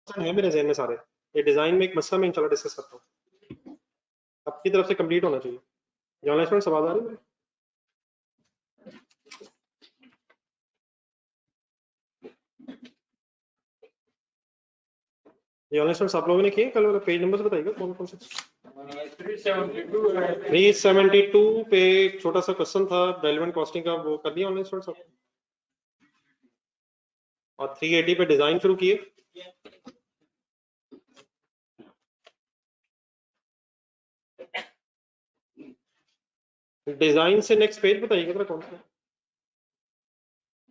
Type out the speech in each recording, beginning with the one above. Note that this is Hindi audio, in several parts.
है मेरे ज़हन में सारे। ये डिजाइन में एक मसला मैं इंशाल्लाह डिस्कस करता हूँ, आपकी तरफ से कंप्लीट होना चाहिए। ऑनलाइन स्टूडेंट्स आवाज आ रही है? ये ऑनलाइन स्टूडेंट्स आप लोगों ने किए कल वाला पेज नंबर बताइएगा कौन कौन से? 372 पे एक छोटा सा क्वेश्चन था रेलेवेंट कॉस्टिंग का, वो कर दिया ऑनलाइन स्टूडेंट्स आपने? और 380 पे डिजाइन शुरू किए? डिजाइन से नेक्स्ट पेज बताइएगा जरा कौन सा?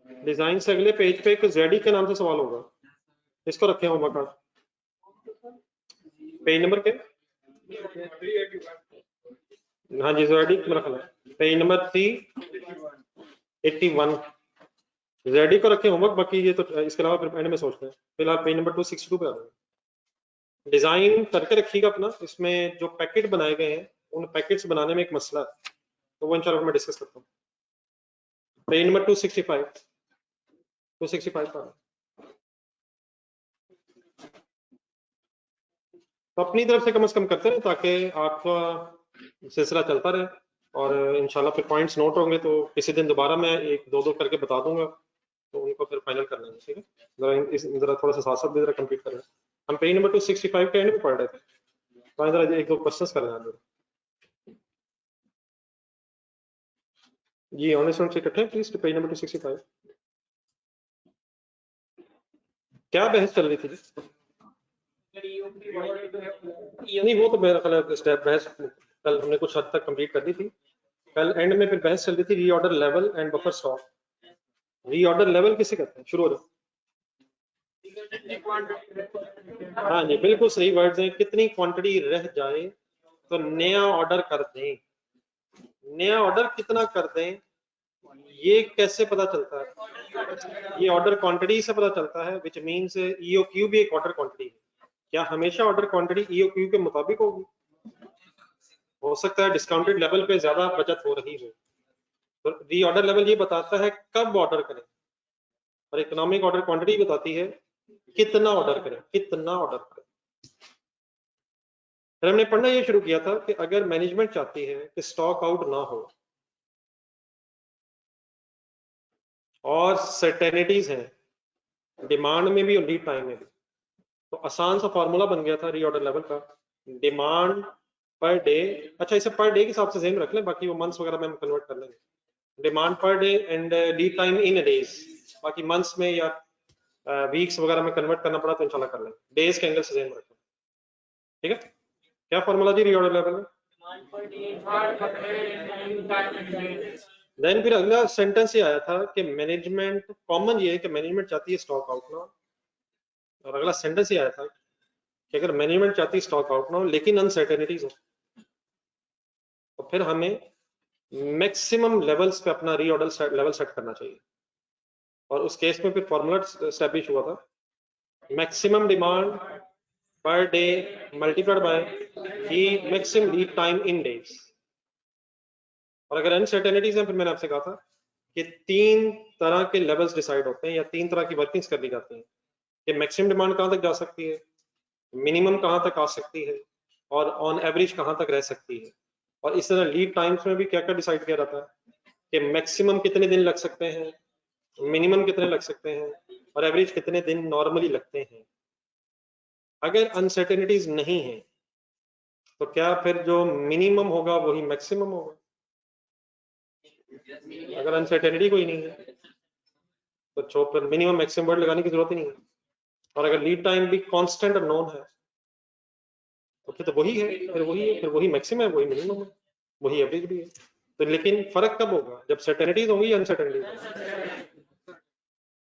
डिजाइन से अगले पेज पे एक जेडी के नाम से सवाल होगा, इसको रखें होमवर्क कार्ड। पेज नंबर क्या? हाँ जी जेडी मेरा ख्याल है पेज नंबर 381 जेडी को रखें होमवर्क, बाकी ये तो इसके अलावा फिर एंड में सोचते हैं। फिलहाल पेज नंबर 262 पे आ रहे हैं। डिजाइन करके रखिएगा अपना, इसमें जो पैकेट बनाए गए हैं उन पैकेट्स बनाने में एक मसला है, तो वो इंशाल्लाह मैं डिस्कस करता हूँ। पेज नंबर 265 पर तो अपनी तरफ से कम करते हैं ताकि आपका सिलसिला चलता रहे, और इंशाल्लाह फिर पॉइंट्स नोट होंगे तो किसी दिन दोबारा मैं एक दो करके बता दूंगा, तो उनको फिर फाइनल कर लेंगे। ठीक है, जरा थोड़ा सा साथ साथ जरा कंप्लीट कर लें। हम पेज नंबर 265 के एंड में पढ़ रहे थे, तो जरा एक दो क्वेश्चंस कर लें जी। ऑनलाइन स्टूडेंट्स इकट्ठे प्लीज पेज नंबर 265। क्या बहस चल रही थी? नहीं वो तो मेरा ख्याल स्टेप बहस कल हमने कुछ हद तक कंप्लीट कर दी थी। कल एंड में फिर बहस चल रही थी reorder level and buffer stock. Reorder level किसे कहते हैं? शुरू हो जाओ। हाँ जी बिल्कुल सही वर्ड्स हैं। कितनी क्वांटिटी रह जाए तो नया ऑर्डर कर दें। नया ऑर्डर कितना कर दें ये कैसे पता चलता है? ये ऑर्डर क्वांटिटी से पता चलता है, विच मींस ईओक्यू भी एक ऑर्डर क्वांटिटी है। क्या हमेशा ऑर्डर क्वांटिटी ईओक्यू के मुताबिक होगी? हो सकता है डिस्काउंटेड लेवल पे ज्यादा बचत हो रही हो, तो रीऑर्डर लेवल ये बताता है कब ऑर्डर करें, और इकोनॉमिक ऑर्डर क्वांटिटी बताती है कितना ऑर्डर करें, कितना ऑर्डर करें। फिर हमने पढ़ना ये शुरू किया था कि अगर मैनेजमेंट चाहती है कि स्टॉक आउट ना हो और सर्टेनिटीज हैं डिमांड में भी और लीड टाइम में भी, तो आसान सा फॉर्मूला बन गया था रीऑर्डर लेवल का, डिमांड पर डे। अच्छा इसे पर डे के हिसाब से ज़हन रख लें, बाकी वो मंथ्स वगैरह में हम कन्वर्ट कर लेंगे। Demand per day and lead time in days, बाकी मंथ्स में या वीक्स वगैरह में कन्वर्ट करना पड़ा तो इंशाल्लाह कर लेंगे। डेज के एंगल से ज़हन रखें। ठीक है, क्या फॉर्मूला जी रीऑर्डर लेवल में? देन फिर अगला सेंटेंस ये आया था कि मैनेजमेंट, कॉमन ये है कि मैनेजमेंट चाहती है स्टॉक आउट ना, और अगला सेंटेंस ये आया था कि अगर मैनेजमेंट चाहती है स्टॉक आउट ना हो लेकिन अनसर्टेनिटीज हो, तो फिर हमें मैक्सिमम लेवल्स पे अपना रीऑर्डर लेवल सेट करना चाहिए। और उस केस में फिर फॉर्मूला एस्टैब्लिश हुआ था maximum demand per day multiplied by the maximum lead time in days. और अगर अनसर्टेनिटीज है, फिर मैंने आपसे कहा था कि तीन तरह के लेवल्स डिसाइड होते हैं या तीन तरह की वर्किंग्स कर दी जाती हैं कि मैक्सिमम डिमांड कहाँ तक जा सकती है, मिनिमम कहाँ तक आ सकती है, और ऑन एवरेज कहाँ तक रह सकती है। और इस तरह लीड टाइम्स में भी क्या क्या डिसाइड किया जाता है कि मैक्सिमम कितने दिन लग सकते हैं, मिनिमम कितने लग सकते हैं, और एवरेज कितने दिन नॉर्मली लगते हैं। अगर अनसर्टेनिटीज नहीं है तो क्या फिर जो मिनिमम होगा वही मैक्सिमम होगा? अगर अनसर्टेनिटी कोई नहीं है तो फिर मिनिमम मैक्सिमम वर्ड लगाने की जरूरत ही नहीं है। और अगर लीड टाइम भी कांस्टेंट और नोन है तो फिर तो वही है, फिर वही मैक्सिमम है, वही मिनिमम है, वही एवरेज भी है। तो लेकिन फर्क कब होगा? जब सर्टेनिटीज होंगी या अनसर्टेनिटीज।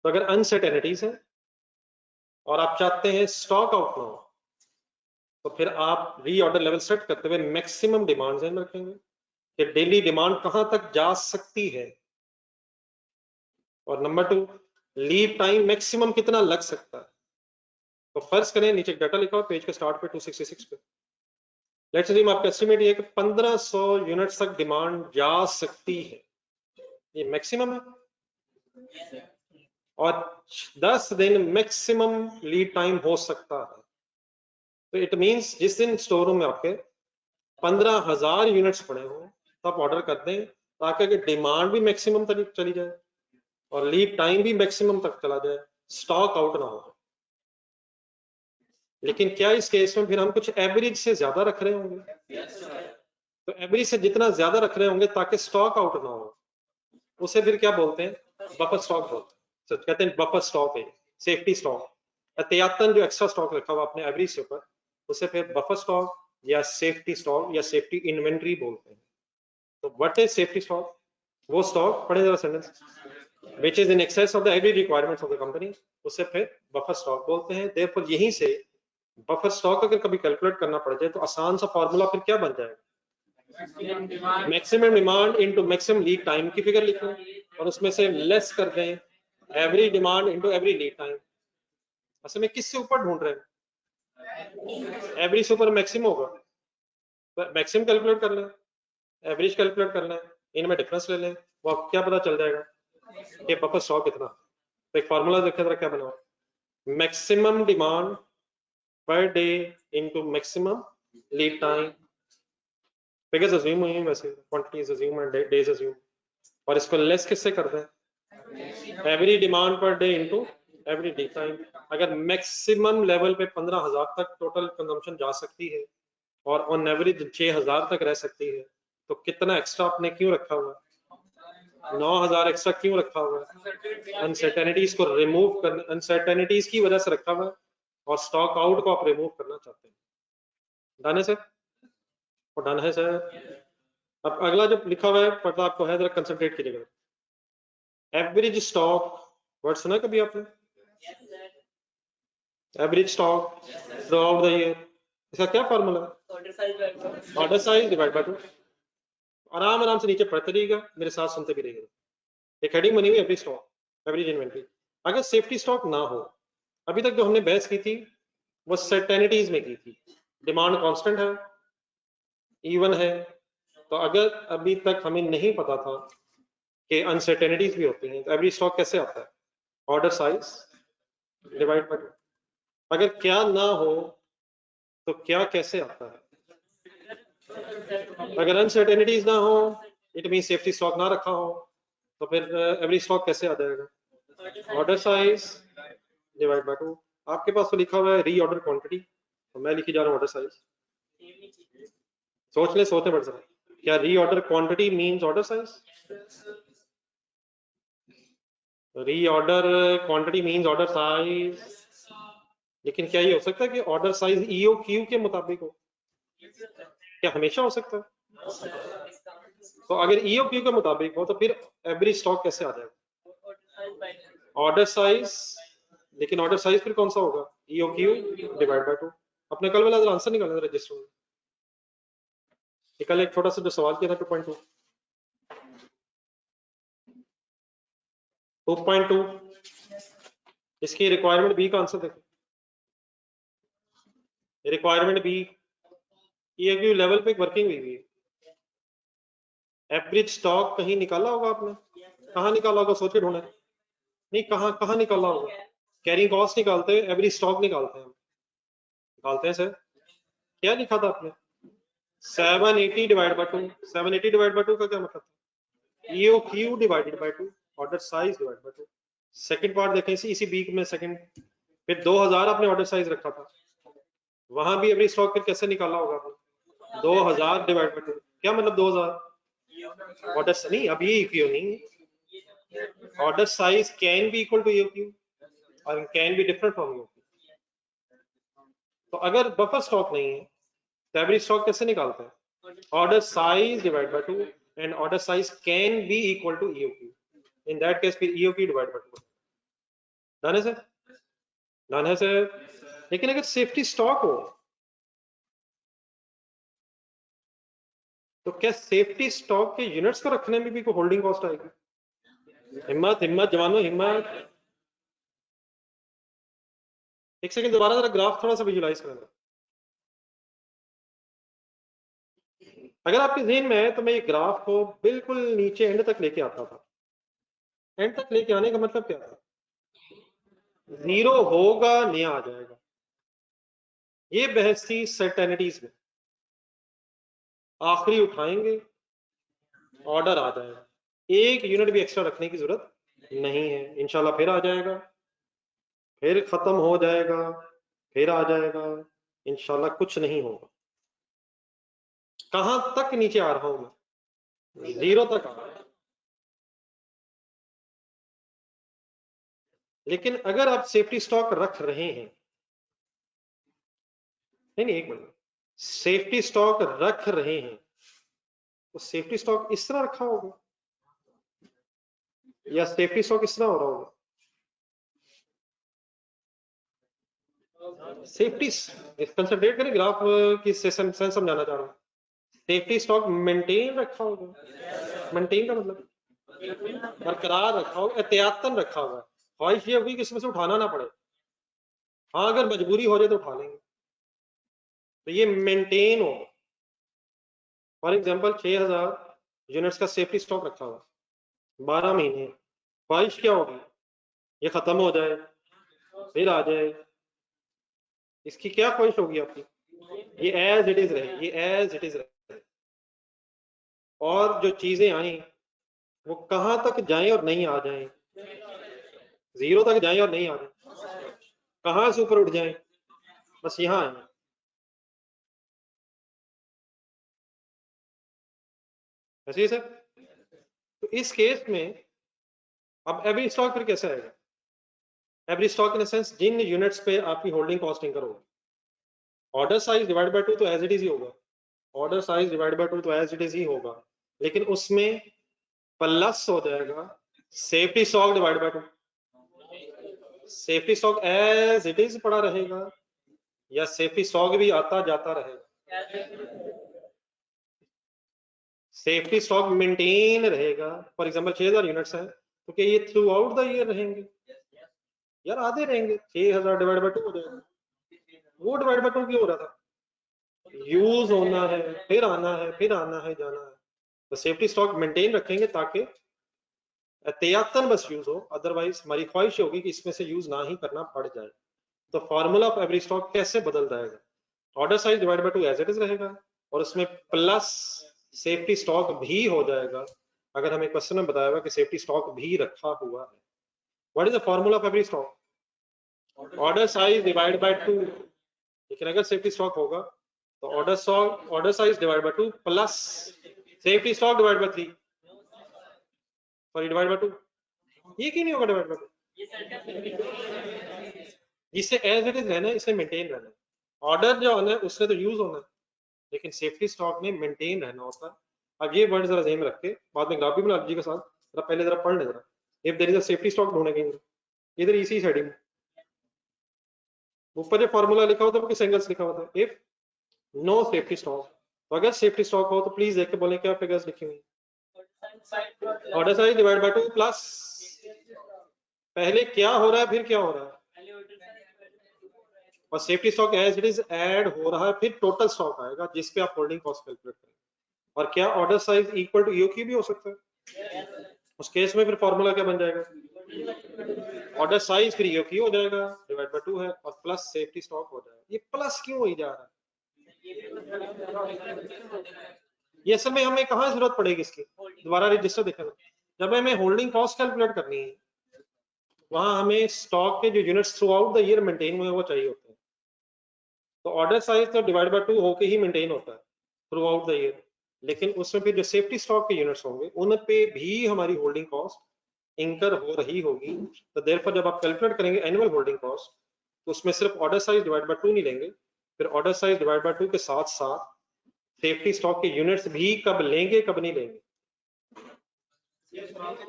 तो अगर अनसर्टेनिटीज है और आप चाहते हैं स्टॉक आउट ना हो, तो फिर आप रीऑर्डर लेवल सेट करते हुए मैक्सिमम डिमांड ध्यान रखेंगे कि डेली डिमांड कहां तक जा सकती है, और नंबर 2 लीड टाइम मैक्सिमम कितना लग सकता है। तो फर्ज करें नीचे डाटा लिखा हो पेज के स्टार्ट पे 266 पे, लेट्स अज्यूम आपका एस्टिमेट ये कि 1500 यूनिट्स तक डिमांड जा सकती है, ये मैक्सिमम है। और 10 दिन मैक्सिमम लीड टाइम हो सकता है। तो इट मींस जिस दिन स्टोर रूम में आपके 15,000 यूनिट्स पड़े हो तब ऑर्डर कर दें, ताकि अगर डिमांड भी मैक्सिमम तक चली जाए और लीड टाइम भी मैक्सिमम तक चला जाए, स्टॉक आउट ना हो। लेकिन क्या इस केस में फिर हम कुछ एवरेज से ज्यादा रख रहे होंगे? तो एवरेज से जितना ज्यादा रख रहे होंगे ताकि स्टॉक आउट ना हो, उसे फिर क्या बोलते हैं? बफर स्टॉक बोलते हैं। तो कहते हैं बफर स्टॉक है, सेफ्टी स्टॉक, एहतियातन जो एक्स्ट्रा स्टॉक रखा हुआ अपने एवरेज से ऊपर, उसे फिर बफर स्टॉक या सेफ्टी स्टॉक या सेफ्टी इन्वेंट्री बोलते हैं। तो व्हाट इज सेफ्टी स्टॉक? वो स्टॉक, पढ़े जरा sentence, which is in excess of the every requirements of the company, उसे फिर बफर स्टॉक बोलते हैं। therefore यहीं से बफर स्टॉक अगर कभी कैलकुलेट करना पड़ जाए तो आसान सा फॉर्मूला फिर क्या बन जाएगा? Maximum demand into maximum lead time की फिगर लिखो और उसमें से लेस कर दें every demand into every lead time. असल में किससे ऊपर ढूंढ रहे हैं? एवरेज से ऊपर मैक्सिमम होगा, तो मैक्सिमम कैलकुलेट कर लें, एवरेज कैलकुलेट कर लें, इनमें डिफरेंस ले लें, वो आपको क्या पता चल जाएगा कि बफर स्टॉक कितना। तो एक फार्मूला देखा जरा क्या बना, maximum demand per day into maximum lead time. Figures assume हुई हैं वैसे, quantities assume and days assume, और इसको लेस किससे कर दें? Every demand per day into every day time. अगर मैक्सिमम लेवल पे 15,000 तक टोटल कंजम्पशन जा सकती है और ऑन एवरेज 6,000 तक रह सकती है, तो कितना एक्स्ट्रा आपने क्यों रखा हुआ है? 9,000 एक्स्ट्रा क्यों रखा हुआ है? अनसर्टेनिटीज को रिमूव करने, अनसर्टेनिटीज की वजह से रखा हुआ है, और स्टॉक आउट को आप रिमूव करना चाहते हैं। डन है सर? और डन है सर। अब अगला जो लिखा हुआ है पता आपको है, जरा कंसंट्रेट कीजिएगा। एवरेज स्टॉक, वर्ड सुना कभी आपने? Average stock throughout the year, इसका क्या फॉर्मूला है? Order size divide by 2। आराम आराम से नीचे पढ़ते रहिएगा, मेरे साथ सुनते भी रहिएगा। एक हेडिंग बनी हुई एवरेज स्टॉक, एवरेज इन्वेंट्री। अगर सेफ्टी स्टॉक ना हो, अभी तक जो हमने बहस की थी वो सर्टेनिटीज में की थी, डिमांड कांस्टेंट है, इवन है, तो अगर अभी तक हमें नहीं पता था कि अनसर्टेनिटीज भी होती हैं, तो एवरेज स्टॉक कैसे आता है? Order size divide by 2। अगर क्या ना हो तो क्या कैसे आता है? अगर अनसर्टेनिटीज ना हो, इट मीन सेफ्टी स्टॉक ना रखा हो, तो फिर एवरेज स्टॉक कैसे आ जाएगा? Order size divide by 2। आपके पास तो लिखा हुआ है रीऑर्डर क्वांटिटी, तो मैं लिखी जा रहा हूँ ऑर्डर साइज। सोच ले, सोचते बढ़ सकते, क्या reorder quantity means order size? Reorder quantity means order size, लेकिन क्या ये हो सकता है कि ऑर्डर साइज ईओक्यू के मुताबिक हो? क्या हमेशा हो सकता है? तो अगर ईओक्यू के मुताबिक हो तो फिर एवरेज स्टॉक कैसे आ जाएगा? ऑर्डर साइज, लेकिन ऑर्डर साइज फिर कौन सा होगा? EOQ divide by 2। अपने कल वाला आंसर निकालना रजिस्टर में। कल एक छोटा सा जो सवाल किया था 2.2, 2.2, इसकी रिक्वायरमेंट बी का आंसर देखो। रिक्वायरमेंट बी, ईओक्यू लेवल पे वर्किंग हुई है। एवरेज स्टॉक कहीं निकाला होगा आपने? कहाँ निकाला होगा? सोच के ढूंढे। नहीं, कहाँ कहाँ निकाला होगा? कैरिंग कॉस्ट निकालते हैं, एवरेज स्टॉक निकालते हैं, निकालते हैं सर। क्या लिखा था आपने? 780 डिवाइड बाय 2। 780 डिवाइड बाय 2 का क्या मतलब था? EOQ divided by 2, order size divide by 2। Second part देखें, इसी वीक में सेकंड, फिर 2000 आपने ऑर्डर साइज रखा था, वहां भी एवरेज स्टॉक फिर कैसे निकाला होगा आपने? 2000 डिवाइड बाय 2। क्या मतलब 2000? ऑर्डर नहीं, अब ये ईओक्यू नहीं, order size can be equal to EOQ और can be different from EOQ. तो अगर बफर स्टॉक नहीं है तो एवरेज स्टॉक कैसे निकालते हैं? Order size divide by 2, and order size can be equal to EOQ. In that case फिर ईओक्यू डिवाइड बाय 2। डन है सर? डन है सर। लेकिन अगर सेफ्टी स्टॉक हो तो क्या सेफ्टी स्टॉक के यूनिट्स को रखने में भी कोई होल्डिंग कॉस्ट आएगी? हिम्मत हिम्मत जवानों, हिम्मत। एक सेकंड, दोबारा जरा ग्राफ थोड़ा सा विजुलाइज करना। अगर आपके ज़हन में है तो मैं ये ग्राफ को बिल्कुल नीचे एंड तक लेके आता था। एंड तक लेके आने का मतलब क्या था? जीरो होगा नया आ जाएगा। ये बहस थी सर्टेनिटीज में, आखिरी उठाएंगे ऑर्डर आ जाएगा, एक यूनिट भी एक्स्ट्रा रखने की जरूरत नहीं है, इंशाल्लाह फिर आ जाएगा, फिर खत्म हो जाएगा, फिर आ जाएगा, इंशाल्लाह कुछ नहीं होगा। कहां तक नीचे आ रहा हूं मैं? जीरो तक आ रहा हूं। लेकिन अगर आप सेफ्टी स्टॉक रख रहे हैं, नहीं एक मिनट, सेफ्टी स्टॉक रख रहे हैं तो सेफ्टी स्टॉक इस तरह रखा होगा या सेफ्टी स्टॉक इस तरह हो रहा होगा? सेफ्टी कंसंट्रेट करें, ग्राफ की सेंस समझाना चाह रहा हूँ। सेफ्टी स्टॉक मेंटेन रखा होगा, मेंटेन का मतलब बरकरार रखा होगा, एहतियातन रखा होगा, ख्वाहिश ये होगी कि इसमें से उठाना ना पड़े, हाँ अगर मजबूरी हो जाए तो उठा लेंगे, तो ये मेंटेन होगा। फॉर एग्जांपल 6000 यूनिट्स का सेफ्टी स्टॉक रखा हुआ 12 महीने, ख्वाहिश क्या होगी ये खत्म हो जाए फिर आ जाए, इसकी क्या ख्वाहिश होगी आपकी? ये एज इट इज रहे, ये एज इट इज रहे, और जो चीजें आई वो कहां तक जाएं और नहीं आ जाएं, जीरो तक जाएं और नहीं आ जाएं, कहां से ऊपर उठ जाएं, बस यहां आए। ऐसे ही सर, तो इस केस में अब एवरी स्टॉक फिर कैसे आएगा? एवरी स्टॉक इन सेंस जिन यूनिट्स पे आपकी होल्डिंग कॉस्ट इंकर होगी, ऑर्डर साइज डिवाइड बाय 2 तो एज इट इज ही होगा, ऑर्डर साइज डिवाइड बाय 2 तो एज इट इज ही होगा, लेकिन उसमें प्लस हो जाएगा safety stock divide by 2। Safety stock as it is पड़ा रहेगा या सेफ्टी स्टॉक भी आता जाता रहेगा? सेफ्टी स्टॉक मेंटेन रहेगा। फॉर एग्जांपल 6000 यूनिट्स हैं तो क्या ये थ्रू आउट द ईयर रहेंगे? यार आधे रहेंगे, 6000 डिवाइड बाय 2 हो जाएगा, वो डिवाइड बाय 2 क्यों हो रहा था? यूज होना है, फिर आना है, फिर आना है, जाना है, तो सेफ्टी स्टॉक मेंटेन रखेंगे ताकि एहतियातन बस यूज हो, अदरवाइज हमारी ख्वाहिश होगी कि इसमें से यूज ना ही करना पड़ जाए। तो फॉर्मूला ऑफ एवरी स्टॉक कैसे बदल जाएगा? Order size divide by 2 as it is रहेगा और उसमें प्लस सेफ्टी स्टॉक भी हो जाएगा, अगर हमें क्वेश्चन में बताया हुआ कि सेफ्टी स्टॉक भी रखा हुआ है। What is the formula of every stock? Order size divide by 2, लेकिन अगर सेफ्टी स्टॉक होगा तो order size divide by 2 plus safety stock divide bye 3, sorry divide by 2, ये क्यों नहीं होगा डिवाइड बाय 2? जिससे एज इट इज रहना है, इसे मेंटेन रहना है, ऑर्डर जो होना है उससे तो यूज होना है, लेकिन सेफ्टी स्टॉक में मेंटेन रहना होता है। अब ये वर्ड जरा ध्यान में रख के बाद में ग्राफ भी बना लीजिए के साथ, जरा पहले जरा पढ़ ले जरा, if there is a safety stock ढूंढेंगे इधर इसी हेडिंग में, ऊपर जो फॉर्मूला लिखा होता है वो किस एंगल से लिखा होता है? इफ नो सेफ्टी स्टॉक, तो अगर सेफ्टी स्टॉक हो तो प्लीज देख के बोले क्या फिगर्स लिखी हुई? Order size divide by 2 plus, पहले क्या हो रहा है फिर क्या हो रहा है, और safety stock as it is add हो रहा है, फिर टोटल स्टॉक आएगा जिस पे आप होल्डिंग कॉस्ट कैलकुलेट करेंगे। और क्या order size equal to EOQ भी हो सकता है? उस केस में फिर फॉर्मूला क्या बन जाएगा? ऑर्डर साइज फिर ईओक्यू हो जाएगा, डिवाइड बाय 2 है, और प्लस सेफ्टी स्टॉक हो जाएगा। ये प्लस क्यों हो जा रहा है? ये असल में हमें कहाँ जरूरत पड़ेगी इसकी? दोबारा रजिस्टर देखा, जब हमें होल्डिंग कॉस्ट कैलकुलेट करनी है वहां हमें स्टॉक के जो units through out the year maintain हुए वो चाहिए होते हैं, तो ऑर्डर साइज तो डिवाइड बाय 2 होके ही मेंटेन होता है थ्रू आउट द ईयर, लेकिन उसमें फिर जो सेफ्टी स्टॉक के यूनिट्स होंगे उन पे भी हमारी होल्डिंग कॉस्ट इंकर हो रही होगी। तो देयरफॉर जब आप कैलकुलेट करेंगे एनुअल होल्डिंग कॉस्ट तो उसमें सिर्फ ऑर्डर साइज डिवाइड बाय 2 नहीं लेंगे, फिर ऑर्डर साइज डिवाइड बाय 2 के साथ साथ सेफ्टी स्टॉक के यूनिट्स भी कब लेंगे कब नहीं लेंगे,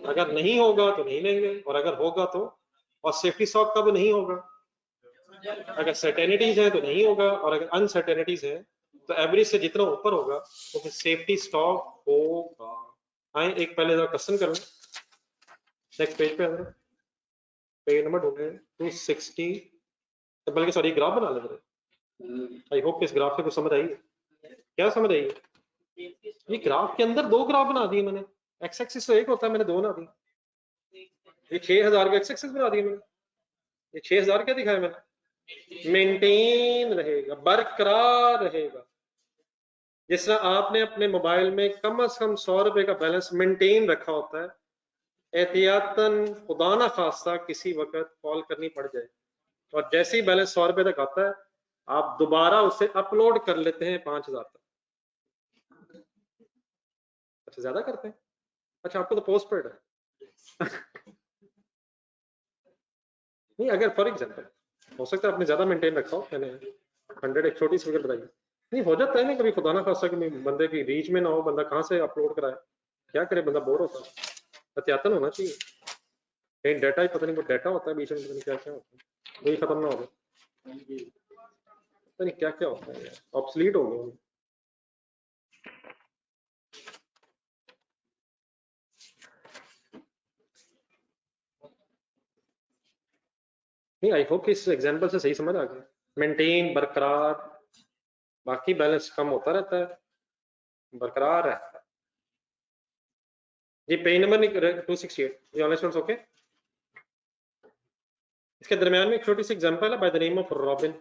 अगर नहीं होगा तो नहीं लेंगे और अगर होगा तो, और सेफ्टी स्टॉक कब नहीं होगा? अगर सर्टेनिटीज है तो नहीं होगा, और अगर अनसर्टेनिटीज है तो एवरेज से जितना ऊपर होगा तो फिर सेफ्टी स्टॉक होगा। आए एक पहले जरा क्वेश्चन करो, नेक्स्ट पेज पे आए, पेज नंबर ढूंढे 260, तो बल्कि सॉरी ग्राफ बना ले रहे। आई होप इस ग्राफ से कुछ समझ आई है। क्या समझ आई है? ये ग्राफ के अंदर दो ग्राफ बना दिए मैंने, एक्स एक्सिस तो एक होता है, मैंने दो बना दी, ये 6000 का एक्स एक्सिस बना दिया मैंने, ये 6000 क्या दिखाया मैंने, मेंटेन रहेगा, बरकरार रहेगा। जिस तरह आपने अपने मोबाइल में कम से कम 100 रुपए का बैलेंस मेंटेन रखा होता है, एहतियातन खुदा ना खास्ता किसी वक्त कॉल करनी पड़ जाए और जैसे ही बैलेंस 100 रुपए तक आता है आप दोबारा उसे अपलोड कर लेते हैं 5000 तक। अच्छा ज्यादा करते हैं, अच्छा आपको तो पोस्ट पेड है नहीं, अगर फॉर एग्जाम्पल हो सकता है आपने ज्यादा मेंटेन रखा हो, मैंने 100 एक छोटी सी फिगर बताई, नहीं हो जाता है ना कभी खुदा ना खास्ता कि बंदे की रीच में ना हो, बंदा कहाँ से अपलोड कराए, क्या करे, बंदा बोर होता है, एहतियातन होना चाहिए। कहीं डाटा ही पता नहीं वो डाटा होता है बीच में, पता नहीं क्या क्या होता है, वही खत्म ना हो जाए, पता नहीं क्या क्या होता है, ऑब्सलीट हो गया। नहीं आई होप कि इस एग्जांपल से सही समझ आ गया। मेंटेन बरकरार, बाकी बैलेंस कम होता रहता है, बरकरार रहता है। जी पेज नंबर 268 ये ऑनलाइन स्टूडेंट्स ओके। इसके दरमियान में एक छोटी सी एग्जांपल है by the name of robin,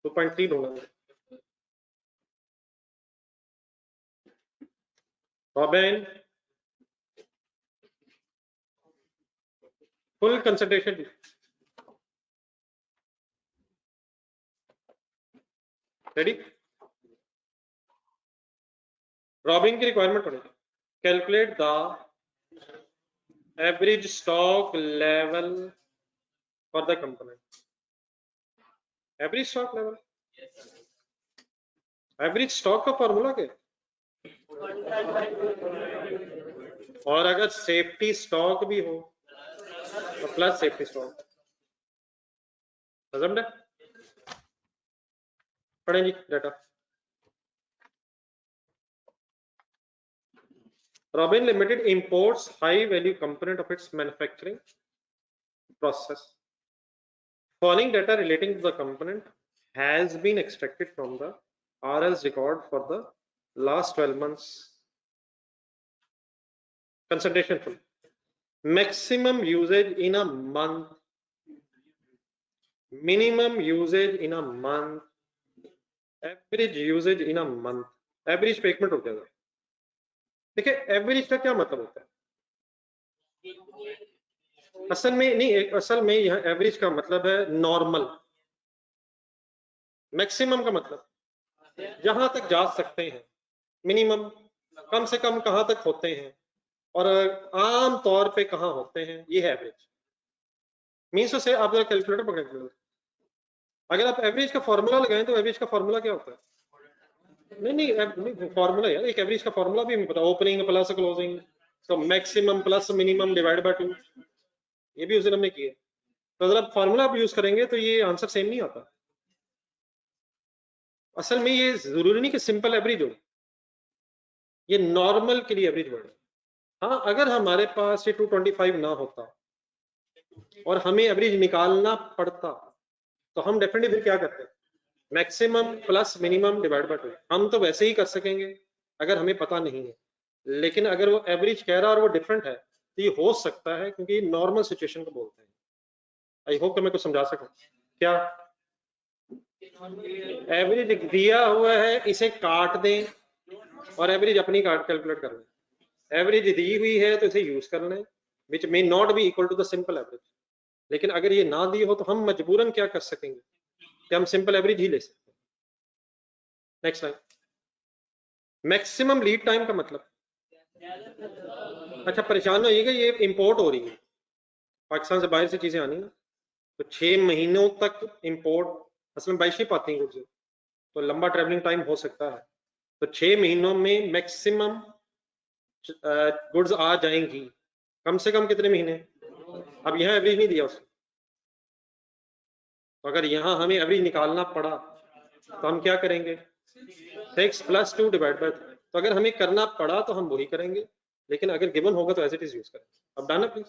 2.3 ढूंढना। Robin full concentration, ready. Robin की रिक्वायरमेंट होनी चाहिए, calculate the average stock level for the company. Average stock level, average stock का फॉर्मूला क्या, और अगर सेफ्टी स्टॉक भी हो तो प्लस सेफ्टी स्टॉक, समझ में पढ़ें जी data. Robin Limited imports high value component of its manufacturing process. Following data relating to the component has been extracted from the RL's record for the last 12 months. Concentration full. Maximum usage in a month, minimum usage in a month, average usage in a month. Average पे एक मिनट रुक जाएगा। देखिए एवरेज का क्या मतलब होता है, असल में नहीं, असल में यह एवरेज का मतलब है नॉर्मल, मैक्सिमम का मतलब जहां तक जा सकते हैं, मिनिमम कम से कम कहां तक होते हैं, और आम तौर पे कहां होते हैं, ये है एवरेज। मीन्स से आप जरा कैलकुलेटर पकड़ लो, अगर आप एवरेज का फॉर्मूला लगाएं तो एवरेज का फॉर्मूला क्या होता है, नहीं फॉर्मूला यार, एक एवरेज का फॉर्मूला भी पता, ओपनिंग प्लस क्लोजिंग, तो maximum plus minimum divide by 2, ये भी उसे हमने किया। तो अगर आप फॉर्मूला आप यूज करेंगे तो ये आंसर सेम नहीं आता। असल में ये जरूरी नहीं कि सिंपल एवरेज हो, ये नॉर्मल के लिए एवरेज वर्ड है। हाँ अगर हमारे पास ये 225 ना होता और हमें एवरेज निकालना पड़ता तो हम डेफिनेटली फिर क्या करते हैं, maximum plus minimum divide by 2, हम तो वैसे ही कर सकेंगे अगर हमें पता नहीं है, लेकिन अगर वो एवरेज कह रहा है और वो डिफरेंट है तो ये हो सकता है क्योंकि नॉर्मल सिचुएशन को बोलते हैं। आई होप कि मैं कुछ समझा सकूं। क्या एवरेज दिया हुआ है, इसे काट दें और एवरेज अपनी कैलकुलेट कर लें, एवरेज दी हुई है तो इसे यूज कर लें, which may not be equal to the simple average. लेकिन अगर ये ना दी हो तो हम मजबूरन क्या कर सकेंगे कि हम सिंपल एवरेज ही ले सकते हैं। Next line, maximum lead time का मतलब, अच्छा परेशान होइएगा, ये इंपोर्ट हो रही है, पाकिस्तान से बाहर से चीजें आनी है तो 6 महीनों तक इंपोर्ट, असल में बाई शिप आती है गुड्स, तो लंबा ट्रेवलिंग टाइम हो सकता है, तो 6 महीनों में मैक्सिमम गुड्स आ जाएंगी, कम से कम कितने महीने, अब यहाँ एवरेज नहीं दिया उसने, तो अगर यहाँ हमें एवरेज निकालना पड़ा तो हम क्या करेंगे, 6 + 2 डिवाइड बाय 3, तो अगर हमें करना पड़ा तो हम वही करेंगे, लेकिन अगर गिवन होगा तो एज इट इज यूज करेंगे। अब डन है प्लीज।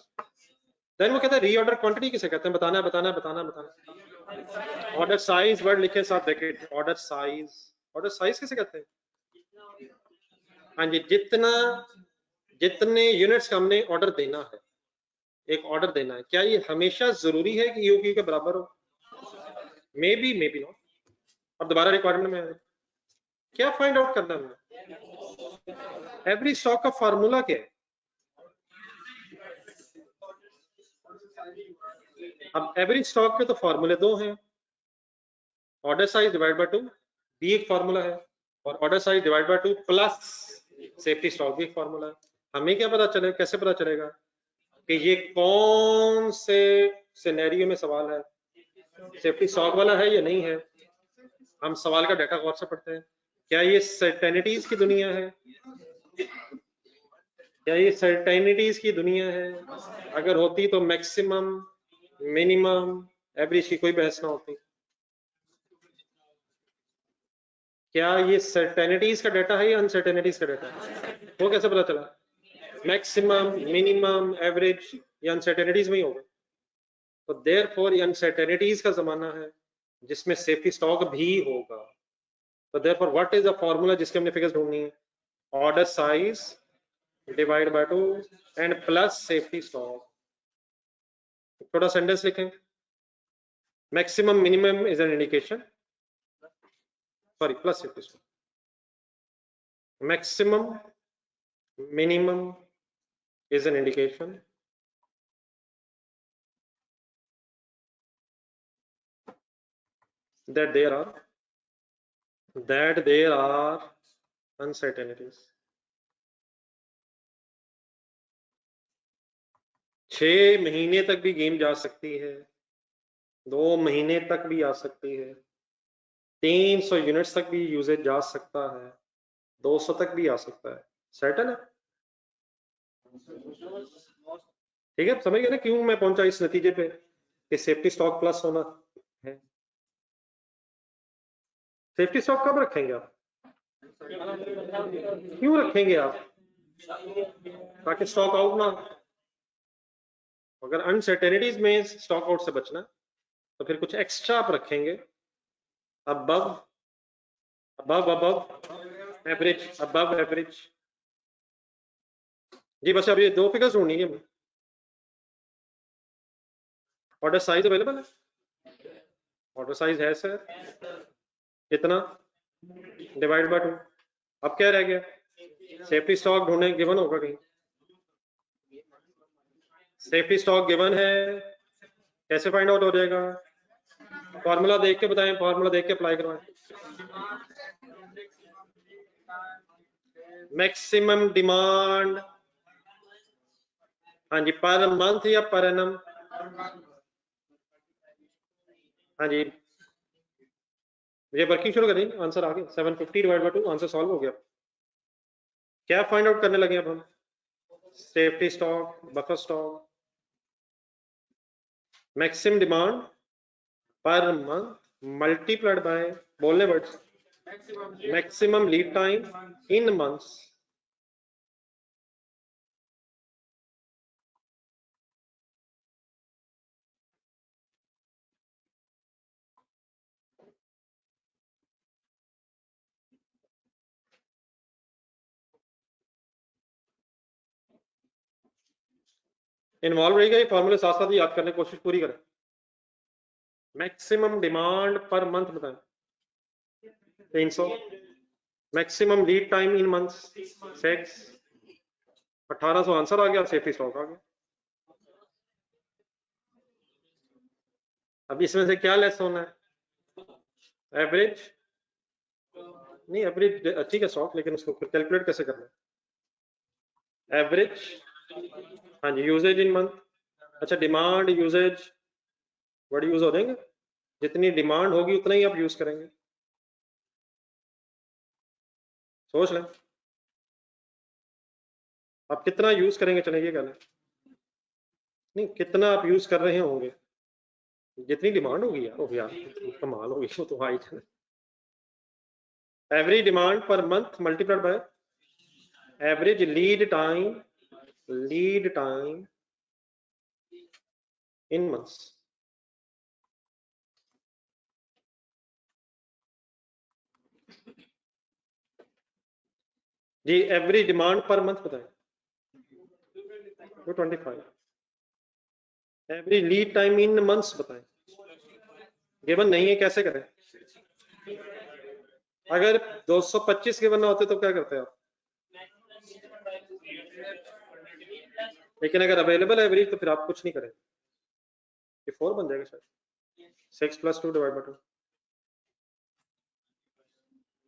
देन वो कहता है रीऑर्डर क्वांटिटी किसे कहते हैं, बताना है बताना है बताना है बताना। ऑर्डर साइज वर्ड लिखे साथ bracket, order size, order size किसे कहते हैं, हाँ जी जितना, जितने यूनिट्स का हमने ऑर्डर देना है, एक ऑर्डर देना है, क्या ये हमेशा जरूरी है कि ईओक्यू के बराबर हो? May be not. अब दोबारा रिक्वायरमेंट में क्या फाइंड आउट करना है? एवरी स्टॉक का फार्मूला क्या है? अब एवरेज स्टॉक के तो फार्मूले दो हैं, ऑर्डर साइज डिवाइड बाय 2 भी एक फार्मूला है, और order size divide by 2 plus safety stock भी एक फार्मूला है। हमें क्या पता चलेगा, कैसे पता चलेगा कि ये कौन से सिनेरियो में सवाल है, सेफ्टी स्टॉक वाला है या नहीं है? हम सवाल का डाटा गौर से पढ़ते हैं। क्या ये सर्टेनिटीज की दुनिया है? क्या ये सर्टेनिटीज की दुनिया है? अगर होती तो मैक्सिमम, मिनिमम, एवरेज की कोई बहस ना होती। क्या ये सर्टेनिटीज का डाटा है या अनसर्टेनिटीज का डाटा है? वो कैसे पता चला? मैक्सिमम, मिनिमम, एवरेज, या अनसर्टेनिटीज में ही होगा। तो देयरफॉर ये अनसर्टेनिटीज का जमाना है जिसमें सेफ्टी स्टॉक भी होगा। तो therefore what is the formula जिसके हमने फिगर्स ढूंढनी है? Order size divide by 2 and plus safety stock. थोड़ा सेंटेंस लिखें। Maximum minimum is an indication, sorry plus safety stock. Maximum minimum is an indication that there are uncertainties. 6 महीने तक भी गेम जा सकती है, 2 महीने तक भी आ सकती है, 300 यूनिट्स तक भी यूजेज जा सकता है, 200 तक भी आ सकता है। सर्टन है? ठीक है, समझ गए ना क्यों मैं पहुंचा इस नतीजे पे कि सेफ्टी स्टॉक प्लस होना है। सेफ्टी स्टॉक कब रखेंगे आप? क्यों रखेंगे आप? ताकि स्टॉक आउट ना। अगर अनसर्टेनिटीज में स्टॉक आउट से बचना तो फिर कुछ एक्स्ट्रा आप रखेंगे, अबव एवरेज, अबव एवरेज। जी बस अब ये 2 फिगर्स ढूंढनी है। ऑर्डर साइज अवेलेबल है? ऑर्डर साइज है सर, कितना? Divide by 2। अब क्या रह गया? सेफ्टी स्टॉक ढूंढने, गिवन होगा कहीं। सेफ्टी स्टॉक गिवन है, कैसे फाइंड आउट हो जाएगा? फॉर्मूला देख के बताएं, फॉर्मूला देख के अप्लाई करवाएं। मैक्सिमम डिमांड, हाँ जी, पर मंथ या पर एनम? हाँ जी, ये वर्किंग शुरू करें। आंसर आ गया 750 डिवाइड बाय 2, आंसर सॉल्व हो गया। क्या फाइंड आउट करने लगे अब हम? Safety stock, buffer stock, maximum demand per month multiplied by, बोलने words, maximum lead time in months. Involve रहेगा ये फॉर्मूले, साथ साथ याद करने की कोशिश पूरी करें। मैक्सिमम डिमांड पर मंथ बताएं, 300। Maximum lead time in months 6, 1800 answer आ गया, सेफ्टी स्टॉक आ गया। अब इसमें से क्या लेस होना है? एवरेज नहीं, एवरेज ठीक है स्टॉक, लेकिन उसको फिर कैलकुलेट कैसे करना है? एवरेज, हाँ जी, यूजेज इन मंथ। अच्छा, डिमांड यूजेज वर्ड यूज हो देंगे, जितनी डिमांड होगी उतना ही आप यूज करेंगे। सोच लें आप कितना यूज करेंगे, चलें ये कहना नहीं, कितना आप यूज कर रहे होंगे, जितनी डिमांड होगी यार। हो यार कमाल होगी, वो तो high. Average demand per month multiplied by average lead time in months. जी एवरेज डिमांड पर मंथ बताएं, 225। Average lead time in months बताएं, गिवन नहीं है, कैसे करें? अगर 225 गिवन ना होते तो क्या करते हैं आप? लेकिन अगर अवेलेबल एवरेज तो फिर आप कुछ नहीं करें, ये 4 बन जाएगा शायद, 6 + 2 divide by 2,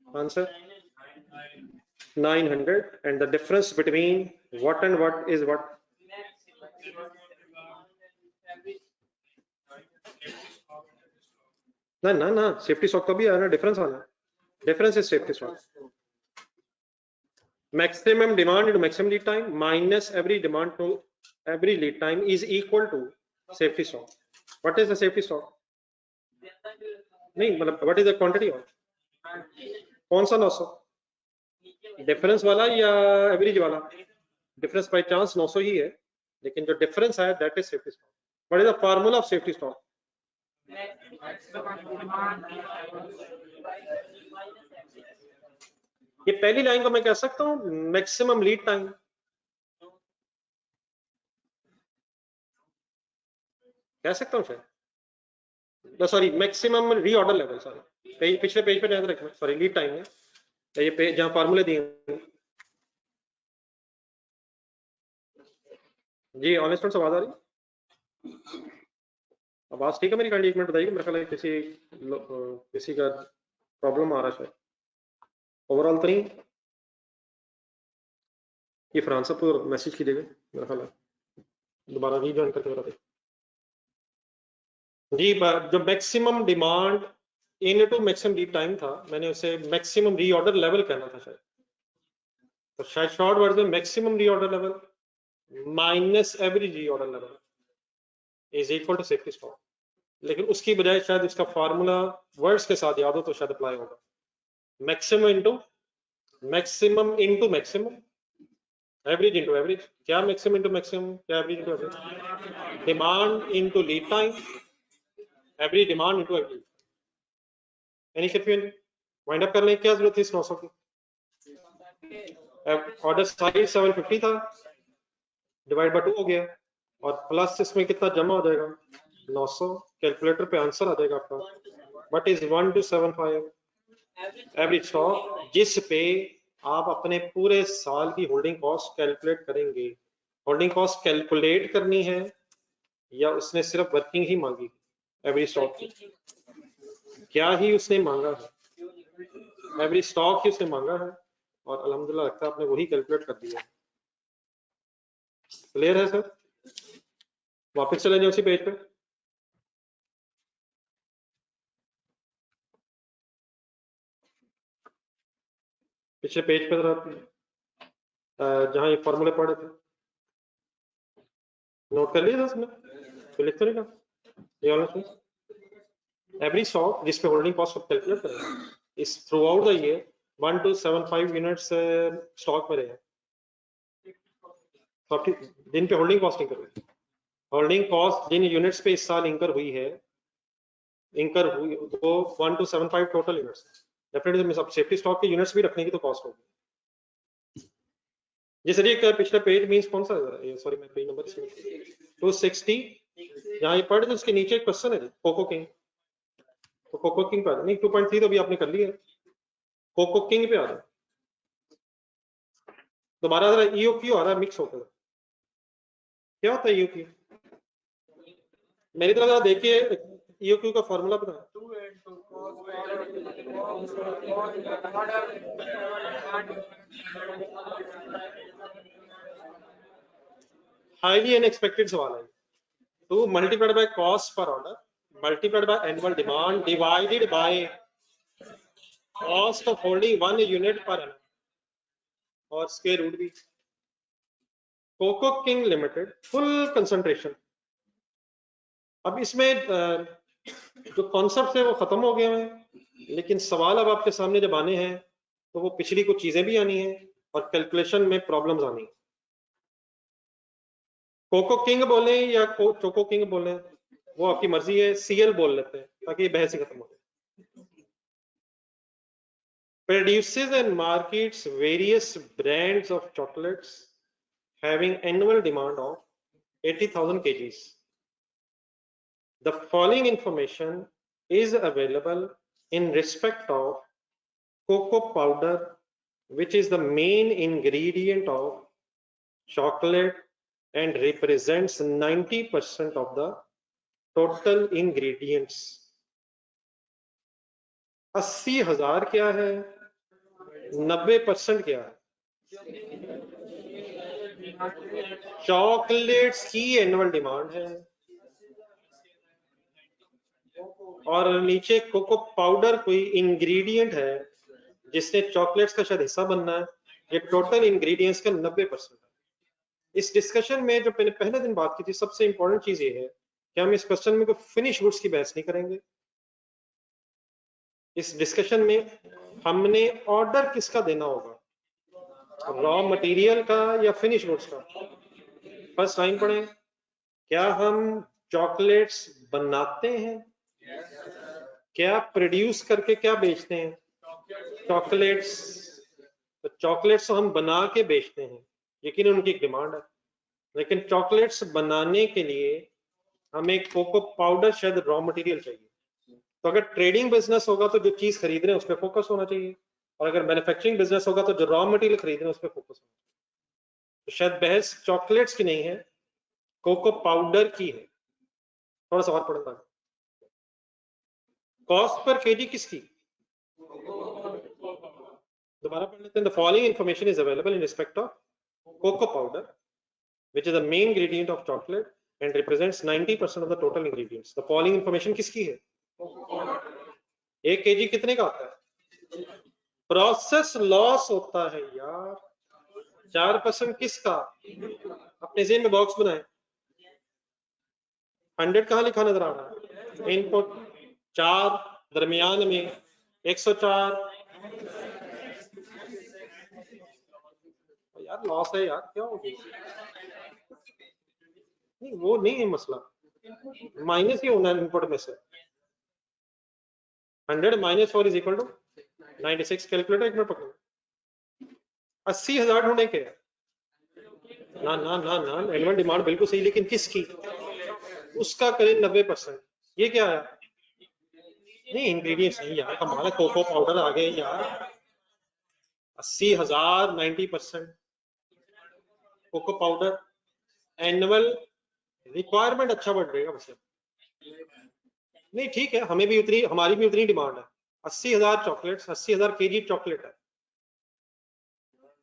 answer 900 and the difference between what and what is what? ना ना ना, सेफ्टी स्टॉक का भी है ना, डिफरेंस आना है, difference is safety stock, maximum demand into maximum lead time minus every demand to every lead time is equal to safety stock. What is the safety stock? नहीं मतलब what is the quantity of? कौन सा 900? डिफरेंस वाला या एवरेज वाला? डिफरेंस बाय चांस 900 ही है, लेकिन जो डिफरेंस है that is safety stock. What is the formula of safety stock? ये पहली लाइन को मैं कह सकता हूं मैक्सिमम लीड टाइम, कह सकता हूं शायद, sorry maximum reorder level, sorry पिछले पेज पे ध्यान रखना, सॉरी लीड टाइम है ये पेज जहां फार्मूले दिए हैं. जी ऑनेस्ट से आवाज आ रही? आवाज ठीक है मेरी? काइंडली 1 मिनट बताइए, मेरे ख्याल है किसी का प्रॉब्लम आ रहा है शायद, ओवरऑल तो नहीं. ये फरहान साहब को मैसेज कीजिएगा, मेरा ख्याल है दोबारा रीजॉइन करके बता दें. जी जो maximum demand into maximum lead time था, मैंने उसे मैक्सिमम रीऑर्डर लेवल कहना था शायद, तो शायद शॉर्ट वर्ड में maximum reorder level minus average reorder level is equal to safety stock. लेकिन उसकी बजाय शायद इसका फार्मूला वर्ड्स के साथ याद हो तो शायद अप्लाई होगा, maximum into maximum average into average. क्या मैक्सिमम इंटू मैक्सिमम, क्या average into average? Demand into lead time, average demand into average. Any confusion? Wind up करने की क्या जरूरत थी इस 900 की? ऑर्डर साइज 750 था, डिवाइड बाय 2 हो गया, और प्लस इसमें कितना जमा हो जाएगा? 900. कैलकुलेटर पे आंसर आ जाएगा आपका, व्हाट इज 1275 एवरेज स्टॉक, जिस पे आप अपने पूरे साल की होल्डिंग कॉस्ट कैलकुलेट करेंगे. होल्डिंग कॉस्ट कैलकुलेट करनी है या उसने सिर्फ वर्किंग ही मांगी एवरेज स्टॉक की? क्या ही उसने मांगा है, एवरेज स्टॉक ही उसने मांगा है, और अल्हम्दुलिल्लाह लगता है आपने वही कैलकुलेट कर दिया. क्लियर है सर? वापस चले जाए उसी पेज पे. पिछले पेज पे जहां ये फॉर्मूले पढ़े थे, नोट कर लिया था उसने, तो लिख तो नहीं था ये वाला. एवरी स्टॉक जिस पे होल्डिंग कॉस्ट कैलकुलेट करें इस through out the year 1275 units stock में रहे, 40 जिन पे होल्डिंग कॉस्ट इंकर हुई. होल्डिंग कॉस्ट जिन यूनिट्स पे इस साल इंकर हुई वो 1275 टोटल यूनिट्स. डेफिनेटली सब सेफ्टी स्टॉक के यूनिट्स भी रखने की तो कॉस्ट होगी. जी सर ये पिछला पेज मींस कौन सा है? सॉरी मैं पेज नंबर 260 यहाँ ये पढ़, उसके नीचे एक क्वेश्चन है कोको किंग, तो कोको किंग पे नहीं 2.3 तो अभी आपने कर लिया, कोको किंग पे आ रहा है दोबारा. जरा ईओक्यू आ रहा है मिक्स होकर, क्या होता है ईओक्यू? मेरी तरफ जरा देखिए, ईओक्यू का फॉर्मूला पता है? हाईली अनएक्सपेक्टेड सवाल है. 2 multiplied by cost per order multiplied by annual demand divided by cost of holding 1 unit per annum और स्क्वायर रूट भी. Coco King Limited full concentration. अब इसमें जो कॉन्सेप्ट है वो खत्म हो गए हैं, लेकिन सवाल अब आपके सामने जब आने हैं तो वो पिछली कुछ चीजें भी आनी है और कैलकुलेशन में प्रॉब्लम्स आनी है. कोको किंग बोले या चोको किंग बोले वो आपकी मर्जी है, सीएल बोल लेते हैं ताकि ये बहस ही खत्म हो जाए. Produces and markets various brands of chocolates having annual demand of 80,000 kgs. The following information is available in respect of cocoa powder, which is the main ingredient of chocolate and represents 90% of the total ingredients. 80,000 क्या है, 90% क्या है? चॉकलेट्स की एनुअल डिमांड है, और नीचे कोको पाउडर कोई इंग्रेडिएंट है जिससे चॉकलेट्स का शायद हिस्सा बनना है। ये टोटल इंग्रेडिएंट्स का 90% है। इस डिस्कशन में जो मैंने पहले दिन बात की थी, सबसे इंपॉर्टेंट चीज ये है कि हम इस क्वेश्चन में कोई फिनिश गुड्स की बहस नहीं करेंगे। इस डिस्कशन में हमने ऑर्डर किसका देना होगा, रॉ मटेरियल का या फिनिश गुड्स का। फर्स्ट लाइन पढ़ें, क्या हम चॉकलेट्स बनाते हैं, क्या प्रोड्यूस करके क्या बेचते हैं, चॉकलेट्स। तो चॉकलेट्स हम बना के बेचते हैं, लेकिन उनकी एक डिमांड है। लेकिन चॉकलेट्स बनाने के लिए हमें कोको पाउडर शायद रॉ मटेरियल चाहिए। तो अगर ट्रेडिंग बिजनेस होगा तो जो चीज खरीद रहे हैं उस पर फोकस होना चाहिए, और अगर मैन्युफैक्चरिंग बिजनेस होगा तो जो रॉ मटेरियल खरीद रहे हैं उस पर फोकस होना चाहिए। तो शायद बहस चॉकलेट्स की नहीं है, कोको पाउडर की है। थोड़ा सा और पढ़ता है, कॉस्ट पर केजी किसकी, दोबारा पढ़ लेते हैं। The following information is available in respect of cocoa powder which is the main ingredient of chocolate and represents 90% of the total ingredients. The following information किसकी है, 1 kg कितने का होता है, प्रोसेस लॉस होता है यार 4% किसका, अपने जेन में बॉक्स बनाए। 100 कहाँ लिखा नजर आ रहा है, इनपुट 4 दरमियान में 104। यार लॉस है यार, क्या हो गया, नहीं वो नहीं है मसला, माइनस ही होना है इनपुट में से। 100 - 4 इज इक्वल टू 96। कैलकुलेटर एक मिनट पकड़ो, 80,000 ढूंढे के, ना ना ना ना एनुअल डिमांड बिल्कुल सही, लेकिन किसकी, उसका करें 90%। ये क्या है, नहीं इंग्रेडिएंट्स नहीं यार, कमाल है, कोको पाउडर आ गए यार। 80,000 90% कोको पाउडर, एनुअल रिक्वायरमेंट अच्छा बढ़ जाएगा बस। नहीं ठीक है, हमें भी उतनी, हमारी भी उतनी डिमांड है। 80,000 चॉकलेट्स, 80,000 केजी चॉकलेट है,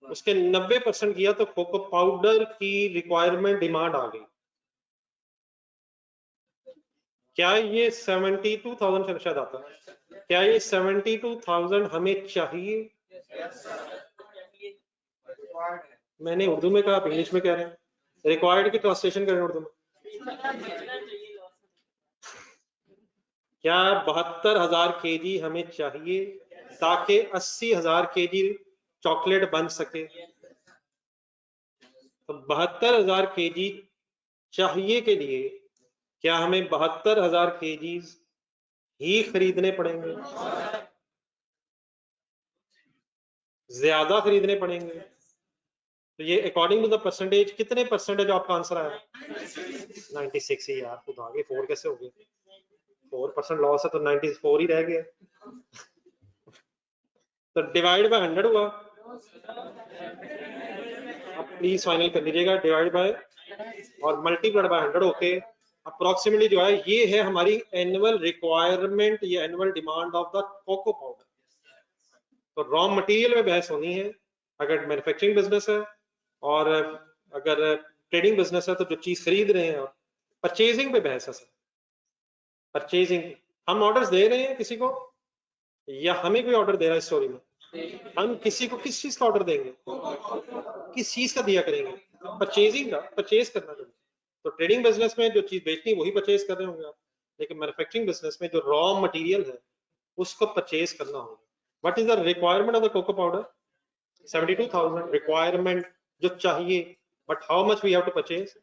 उसके 90% किया तो कोको पाउडर की रिक्वायरमेंट डिमांड आ गई। क्या ये 72,000 शायद आता है, क्या ये 72,000 हमें चाहिए, मैंने उर्दू में कहा, आप इंग्लिश में कह रहे हैं, रिक्वायर्ड की ट्रांसलेशन करें उर्दू में। क्या 72,000 केजी हमें चाहिए ताकि 80,000 केजी चॉकलेट बन सके। तो 72,000 केजी चाहिए के लिए क्या हमें 72,000 केजी ही खरीदने पड़ेंगे, ज्यादा खरीदने पड़ेंगे। तो ये अकॉर्डिंग टू द परसेंटेज कितने परसेंटेज आपका आंसर आया, 96 ही यार, खुद आगे 4 कैसे हो गए, 4% लॉस है तो 94 ही रह गया। तो डिवाइड बाय 100 हुआ, अब प्लीज फाइनल कर लीजिएगा, डिवाइड बाय और मल्टीप्लाइड बाय 100 होके अप्रोक्सीमेटली जो है ये है हमारी एनुअल रिक्वायरमेंट, ये annual demand of the cocoa powder. तो रॉ मटेरियल में बहस होनी है अगर मैन्युफैक्चरिंग बिजनेस है, और अगर ट्रेडिंग बिजनेस है तो जो चीज खरीद रहे हैं। परचेजिंग पे बहस है सर, परचेजिंग हम ऑर्डर्स दे रहे हैं किसी को या हमें कोई ऑर्डर दे रहा है स्टोरी में, हम किसी को किस चीज का ऑर्डर देंगे, किस चीज का दिया करेंगे, परचेजिंग का, परचेज करना चाहिए। तो ट्रेडिंग बिजनेस में जो चीज बेचनी वही परचेज कर रहे होंगे आप, लेकिन मैन्युफैक्चरिंग बिजनेस में जो रॉ मटेरियल है उसको परचेज करना होगा। What is the requirement of the cocoa powder, 72,000 requirement जो चाहिए, but how much we have to purchase,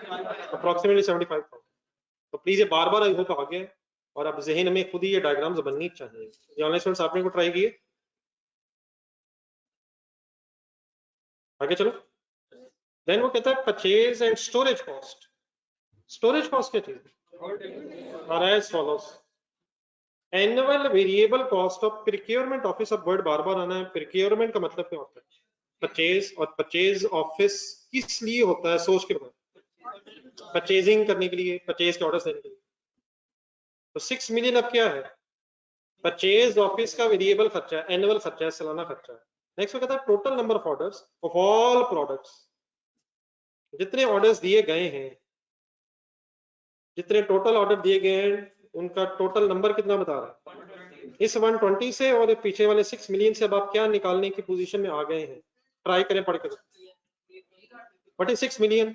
approximately 75,000। तो प्लीज ये बार बार आई होप आ गया, और अब जहन में खुद ही ये डायग्राम्स बननी चाहिए। ये ऑनलाइन स्टूडेंट्स आपने को ट्राई किए, आगे चलो। देन वो कहता है purchase and storage cost. Storage cost क्या चीज है, और as follows annual variable cost of procurement office. अब वर्ड बार बार आना है, प्रिक्योरमेंट का मतलब क्या होता है? परचेज, और परचेज ऑफिस किस लिए होता है सोच के बताओ। परचेजिंग करने के लिए, परचेज के ऑर्डर देने के लिए। तो 6 मिलियन अब क्या है? परचेज ऑफिस का वेरिएबल खर्चा है, एनुअल खर्चा है, सालाना खर्चा है। नेक्स्ट में कहता है total number of orders of all products. जितने ऑर्डर्स दिए गए हैं, जितने टोटल ऑर्डर दिए गए हैं, उनका टोटल नंबर कितना बता रहा है? इस 120 से और पीछे वाले 6 मिलियन से अब आप क्या निकालने की पोजीशन में आ गए हैं? ट्राई करें पढ़ कर। What is 6 million?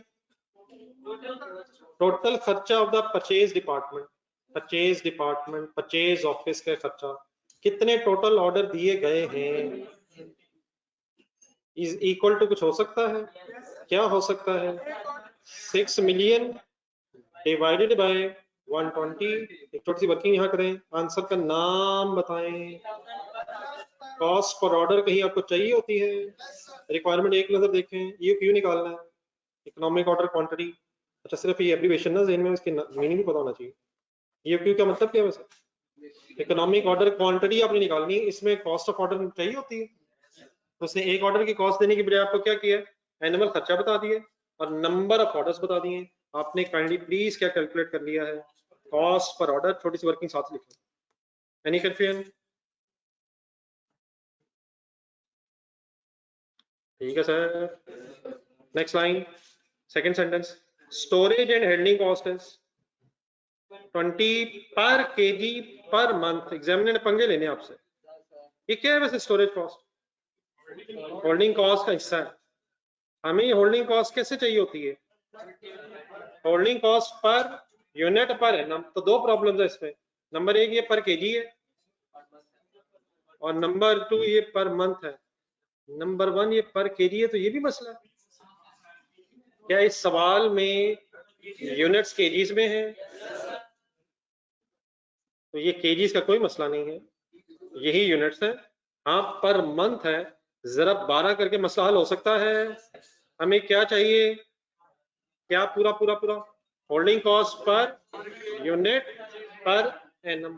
टोटल खर्चा of the purchase department, purchase department, purchase office का खर्चा। कितने टोटल ऑर्डर दिए गए हैं इज इक्वल टू कुछ हो सकता है? क्या हो सकता है? 6 मिलियन डिवाइडेड बाय 120। एक छोटी सी वर्किंग यहाँ करें, आंसर का नाम बताएं। कॉस्ट पर ऑर्डर कहीं आपको चाहिए होती है? रिक्वायरमेंट एक नजर देखें, ये क्यों निकालना है? Economic order quantity. अच्छा, सिर्फ ये एब्रीविएशन ना, ज़हन में इसकी मीनिंग भी पता होना चाहिए। ये क्यों का मतलब क्या है वैसे? इकोनॉमिक ऑर्डर क्वांटिटी आपने निकालनी है, इसमें कॉस्ट ऑफ ऑर्डर चाहिए होती है। तो उसने एक ऑर्डर की कॉस्ट देने की बजाय आपको क्या किया? एनुअल खर्चा बता दिए और नंबर ऑफ ऑर्डर्स बता दिए। आपने काइंडली प्लीज क्या कैलकुलेट कर लिया है? कॉस्ट पर ऑर्डर, छोटी सी वर्किंग साथ लिखो। Any confusion? ठीक है sir. Next line, second sentence, storage and handling cost is 20 पर केजी पर मंथ। एग्जामिनर ने पंगे लेने आपसे। ये क्या है वैसे स्टोरेज कॉस्ट? होल्डिंग कॉस्ट का हिस्सा है। हमें होल्डिंग कॉस्ट कैसे चाहिए होती है? होल्डिंग कॉस्ट पर यूनिट पर है। तो दो प्रॉब्लम्स है इसमें। नंबर एक, ये पर केजी है, और नंबर 2 ये पर मंथ है। नंबर 1 ये पर केजी है, तो ये भी मसला है। क्या इस सवाल में यूनिट्स केजीज में है? तो ये केजीज का कोई मसला नहीं है, यही यूनिट्स है। हाँ, पर मंथ है, जरा 12 करके मसला हल हो सकता है। हमें क्या चाहिए? क्या पूरा पूरा पूरा holding cost per unit per annum.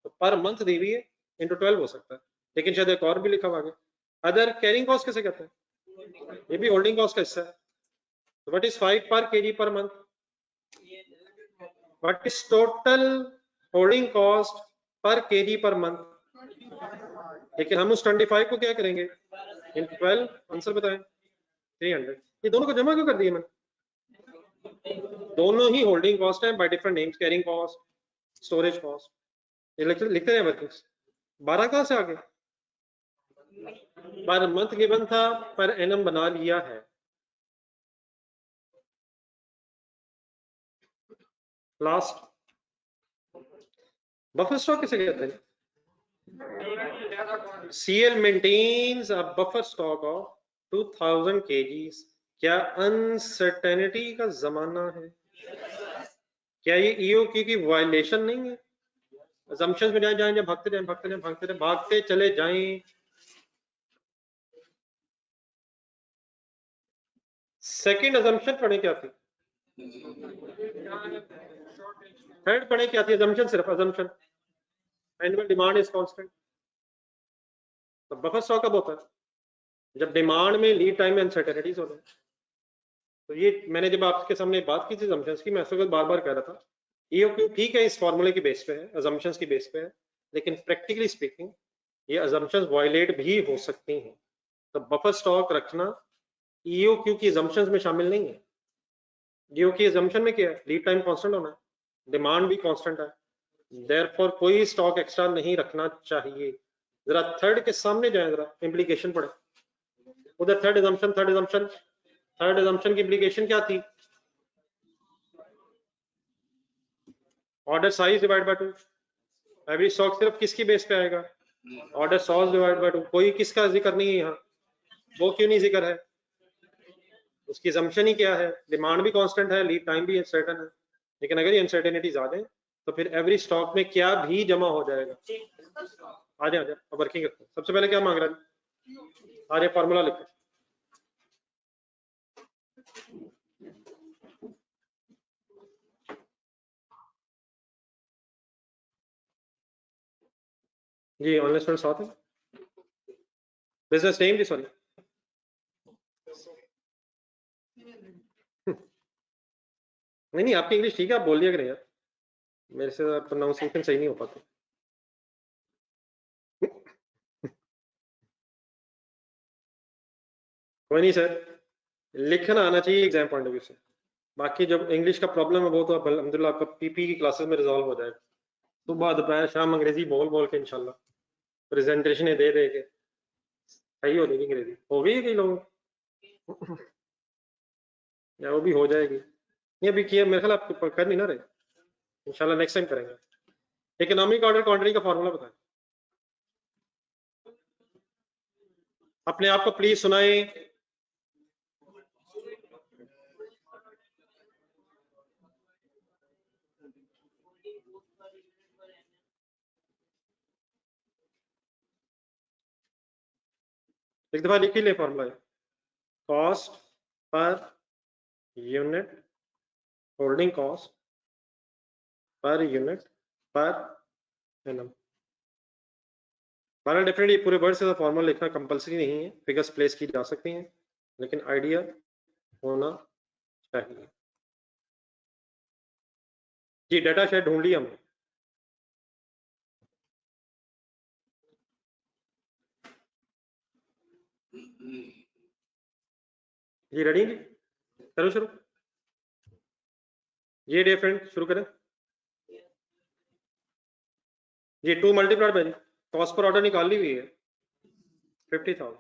तो पर मंथ दी हुई है, इंटू 12 हो सकता है, लेकिन शायद एक और भी लिखा हुआ है। अदर कैरिंग कॉस्ट कैसे कहते हैं? ये भी होल्डिंग कॉस्ट का हिस्सा है। तो व्हाट इज 5 पर KG per month? What is total holding cost पर केजी पर मंथ? लेकिन हम उस 25 को क्या करेंगे? इंटू 12। आंसर बताएं। 300। ये दोनों को जमा क्यों कर दिए मैंने? दोनों ही होल्डिंग कॉस्ट है by different names, carrying cost, storage cost. ये लिखते हैं वर्किंग्स। 12 कहां से आ गए? पर मंथ गिवन था, पर एनम बना लिया है। लास्ट, बफर स्टॉक किसे कहते हैं? CL maintains a buffer stock of 2000 kgs। क्या अनसर्टेनिटी का जमाना है? क्या ये EOQ की वायलेशन नहीं है? assumptions में जाए जाए, भागते जाए भागते जाए भागते जाए, भागते चले जाएं। सेकंड assumption पढ़े क्या थी? थर्ड पढ़े क्या थी? assumption, सिर्फ assumption annual demand is constant. तो बफर स्टॉक कब होता है? जब डिमांड में लीड टाइम में अनसर्टेनिटीज होते हैं। तो ये मैंने जब आपके सामने बात की थी assumptions की, मैं इस वक्त बार बार कह रहा था EOQ ठीक है, इस फॉर्मूले की बेस पे है, assumptions की बेस पे है, लेकिन प्रैक्टिकली स्पीकिंग ये assumptions वायलेट भी हो सकती हैं। तो बफर स्टॉक रखना EOQ की assumptions में शामिल नहीं है। EOQ assumption में क्या है? लीड टाइम कांस्टेंट होना है, डिमांड भी कांस्टेंट है, देयरफॉर कोई स्टॉक एक्स्ट्रा नहीं रखना चाहिए। जरा थर्ड के सामने जाए, जरा इंप्लीकेशन पढ़े उधर। थर्ड assumption की इंप्लीकेशन क्या थी? Order size divide by 2। Every stock सिर्फ किसकी बेस पे आएगा? Order size divide by 2। कोई किसका जिक्र नहीं है यहाँ, वो क्यों नहीं जिक्र है? उसकी assumption ही क्या है? डिमांड भी कांस्टेंट है, लीड टाइम भी अनसर्टेन है। लेकिन अगर ये अनसर्टेनिटीज आ जाए तो फिर एवरी स्टॉक में क्या भी जमा हो जाएगा। आ जाए अब वर्किंग करते हैं। सबसे पहले क्या मांग रहा है? आ जाए, फॉर्मूला लिखो। जी ऑनलाइन स्टूडेंट साथ है, बिजनेस नेम जी सॉरी, नहीं नहीं आपकी इंग्लिश ठीक है, आप बोल दिया करें यार, मेरे से प्रोनाउंसिएशन सही नहीं हो पाती। कोई नहीं सर, लिखना आना चाहिए एग्जाम पॉइंट ऑफ व्यू से, बाकी जब इंग्लिश का प्रॉब्लम है वो तो अल्हम्दुलिल्लाह आपका पीपी की क्लासेस में रिजॉल्व हो जाएगा, सुबह दोपहर शाम अंग्रेजी बोल बोल के इंशाल्लाह प्रेजेंटेशन दे दे के सही हो जाएगी अंग्रेजी, हो गई है कई लोगों या वो भी हो जाएगी, नहीं अभी किया मेरे ख्याल आप कर नहीं ना रहे, इंशाल्लाह नेक्स्ट टाइम करेंगे। इकोनॉमिक ऑर्डर क्वांटिटी का फॉर्मूला बताएं, अपने आप को प्लीज सुनाएं। एक दफा लिख ही ले formula, cost per unit holding cost per unit per annum. हमारा डेफिनेटली पूरे वर्ड से फॉर्मूला लिखना कंपलसरी नहीं है, फिगर्स प्लेस की जा सकती हैं, लेकिन आइडिया होना चाहिए। जी डाटा शेट ढूंढ लिया हमने, जी रेडी जी, करो शुरू, ये डे फ्रेंड शुरू करें जी। 2 multiplied by cost per order निकाल ली हुई है 50,000,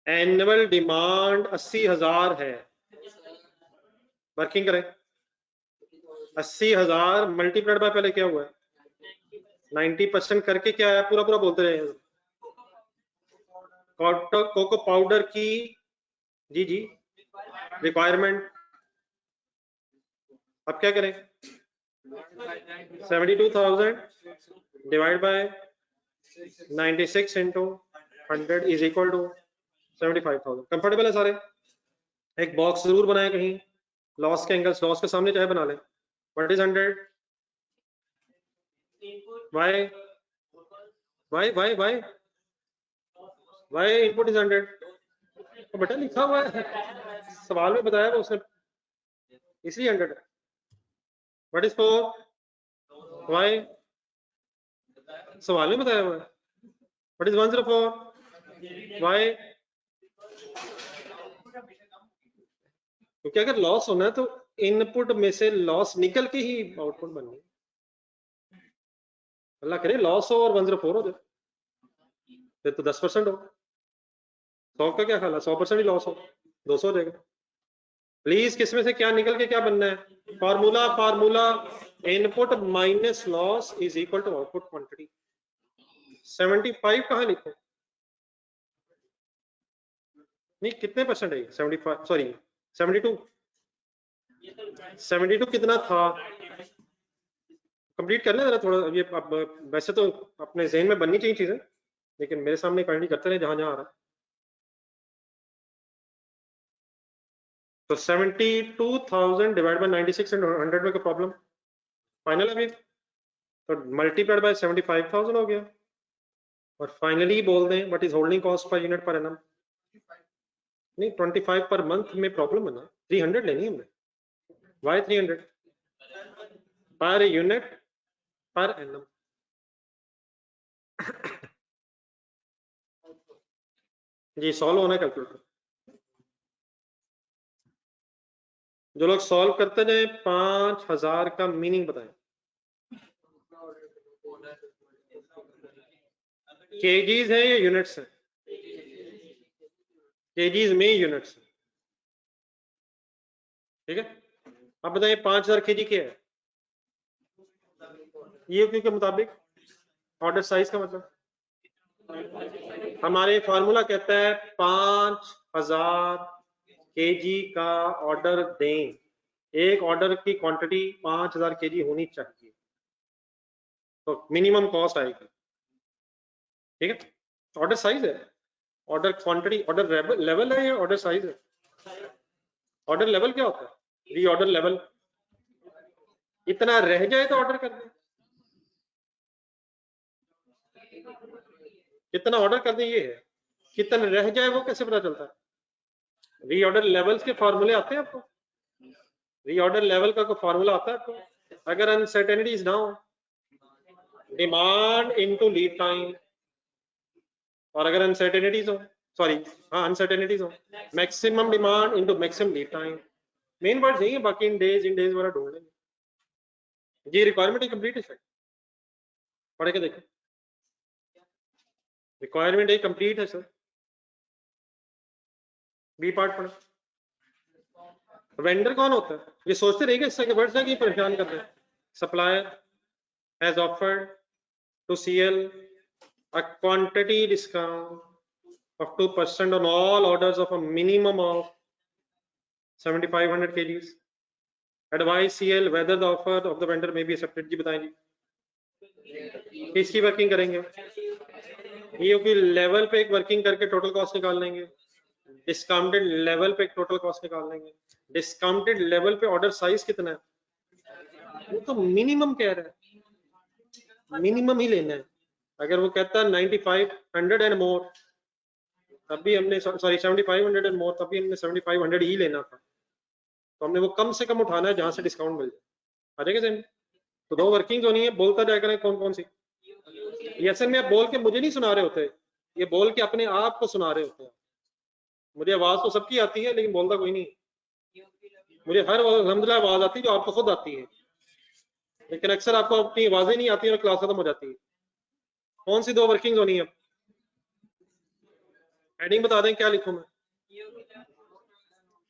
एनुअल डिमांड 80,000 है, वर्किंग करें 80,000 मल्टीप्लाइड बाय पहले क्या हुआ है 90% करके क्या है, पूरा पूरा बोलते रहे, कोको पाउडर की जी जी रिक्वायरमेंट, अब क्या करें 72,000 divide by 96 into 100 is equal to 75,000। Comfortable है सारे, एक बॉक्स जरूर बनाए कहीं लॉस के एंगल्स, लॉस के सामने चाहे बना लें। What is 100, Y Y Y Y Y input is 100, तो बेटा लिखा हुआ है सवाल में बताया वो उसने, इसलिए 100 है। व्हाट इज 4, वाई सवाल में बताया हुआ है। व्हाट इज 104, वाई, क्योंकि अगर लॉस होना है तो इनपुट में से लॉस निकल के ही आउटपुट बननी है, अल्लाह करे लॉस हो और 104 हो जाए, फिर तो 10% हो, 100 का क्या ख्याल है 100% ही लॉस हो 200 हो जाएगा। प्लीज किसमें से क्या निकल के क्या बनना है, formula formula input minus loss is equal to output quantity. 75 कहाँ लिखो, नहीं कितने परसेंट है 75 सॉरी 72, 72 कितना था, कंप्लीट कर ले जरा थोड़ा, ये अब वैसे तो अपने जहन में बननी चाहिए चीजें, लेकिन मेरे सामने कंटिन्यू करते रहे जहां जहां आ रहा है। तो 72,000 डिवाइड बाय 96 एंड 100 में का प्रॉब्लम फाइनल अभी, तो मल्टीप्लाइड बाय 75,000 हो गया, और फाइनली बोल दें what is holding cost per unit per annum, नहीं 25 पर मंथ में प्रॉब्लम है ना, 300 लेनी है हमने, वाई 300 पर यूनिट पर एनम। जी सॉल्व होना है कैलकुलेटर, जो लोग सॉल्व करते जाए 5,000 का मीनिंग बताएं, केजीज है या यूनिट्स है, केजीज में यूनिट्स है, ठीक है। अब बताइए 5,000 केजी क्या है, ये के मुताबिक ऑर्डर साइज का मतलब, हमारे फार्मूला कहता है 5,000 केजी का ऑर्डर दें, एक ऑर्डर की क्वांटिटी 5,000 केजी होनी चाहिए, तो मिनिमम कॉस्ट आएगी, ठीक है। ऑर्डर साइज है, ऑर्डर क्वांटिटी, ऑर्डर लेवल है या ऑर्डर साइज है, ऑर्डर लेवल क्या होता है, री ऑर्डर लेवल, इतना रह जाए तो ऑर्डर कर दें, कितना ऑर्डर कर दें ये है, कितना रह जाए वो कैसे पता चलता है? रीऑर्डर लेवल्स के फॉर्मूले आते हैं आपको? रीऑर्डर लेवल का कोई फॉर्मूला आता है आपको? अगर अनसर्टेनिटीज ना हो, डिमांड इनटू लीड टाइम, और अगर अनसर्टेनिटीज हो, सॉरी हाँ अनसर्टेनिटीज हो, maximum demand into maximum lead time, main word यही है, बाकी इन डेज वाला ढूंढ लेंगे। ये रिक्वायरमेंट कंप्लीट है सर, पढ़ के देखो, रिक्वायरमेंट एक कंप्लीट है सर, बी पार्ट पढ़ो। वेंडर कौन होता है? ये सोचते रहिएगा, इससे वर्ड्स है कि परेशान करते हैं। Supplier has offered to CL a quantity discount of 2% on all orders of a minimum of 7500 kgs. Advise CL whether the offer of the vendor may be accepted. जी बताएं जी, किसकी वर्किंग करेंगे? ईओपी लेवल पे एक वर्किंग करके टोटल कॉस्ट निकाल लेंगे, डिस्काउंटेड लेवल पे एक टोटल कॉस्ट निकाल लेंगे। डिस्काउंटेड लेवल पे ऑर्डर साइज कितना है? वो तो मिनिमम कह रहा है, मिनिमम ही लेना है। अगर वो कहता है 9500 एंड मोर, तब भी हमने सॉरी 7500 एंड मोर, तब भी हमने 7500 ही लेना था, तो हमने वो कम से कम उठाना है जहां से डिस्काउंट मिल जाए। आ जाएगा सर? तो दो वर्किंग होनी है, बोलता जाया करें कौन कौन सी। ये असल में आप बोल के मुझे नहीं सुना रहे होते, ये बोल के अपने आप को सुना रहे होते हैं। मुझे आवाज तो सबकी आती है लेकिन बोलता कोई नहीं। मुझे हर अल्हम्दुलिल्लाह आवाज आती है जो आपको खुद आती है, लेकिन अक्सर आपको अपनी आवाजें नहीं आती और क्लास खत्म हो जाती है। कौन सी दो वर्किंग होनी है? हेडिंग बता दें, क्या लिखूं मैं?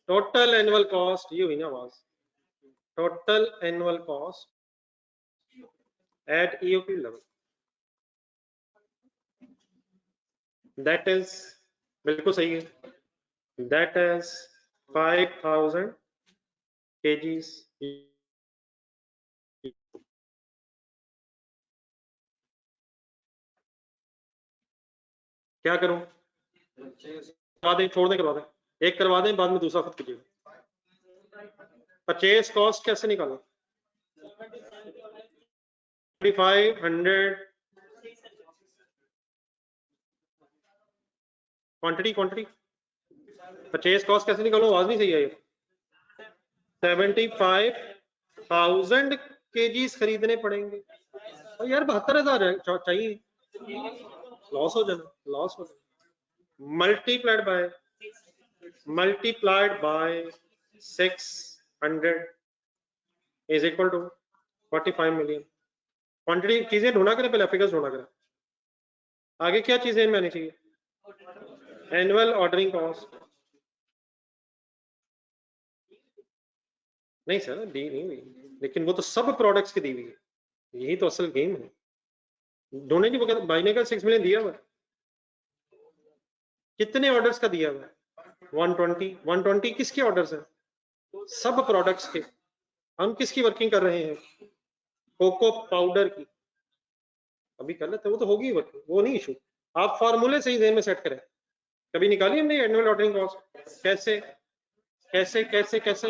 टोटल एनुअल कॉस्ट, ये हुई ना आवाज, total annual cost at EOP level, that is, बिल्कुल सही है, दैट इज 5000 kgs। क्या करूं? करवा दें, छोड़ दें, करवा दें, एक करवा दें, बाद में दूसरा खुद कीजिएगा। परचेज कॉस्ट कैसे निकालें? 2500 क्वांटिटी परचेज कॉस्ट कैसे निकालो? आवाज नहीं सही है ये। 75,000 kgs खरीदने पड़ेंगे, और यार 72,000 चाहिए, लॉस हो जाना, लॉस हो जाना। Multiplied by 600 is equal to 45 million. Quantity चीजें ढूंढा करें, पहले फिगर्स ढूंढा करें। आगे क्या चीजें में आनी चाहिए? एनुअल ऑर्डरिंग कॉस्ट, नहीं सर दी नहीं हुई, लेकिन वो तो सब प्रोडक्ट्स की दी हुई है, यही तो असल गेम है। ढूंढने की वक्त भाई ने कहा 6 मिलियन दिया हुआ, कितने ऑर्डर्स का दिया हुआ? 120 किसके ऑर्डर्स हैं? सब प्रोडक्ट्स के। हम किसकी वर्किंग कर रहे हैं? कोको पाउडर की। अभी कर लेते, वो तो होगी वर्किंग, वो नहीं इशू। आप फॉर्मूले से ही ज़हन में सेट करें। कभी निकाली हमने एनुअल ऑर्डरिंग कॉस्ट? कैसे कैसे कैसे कैसे?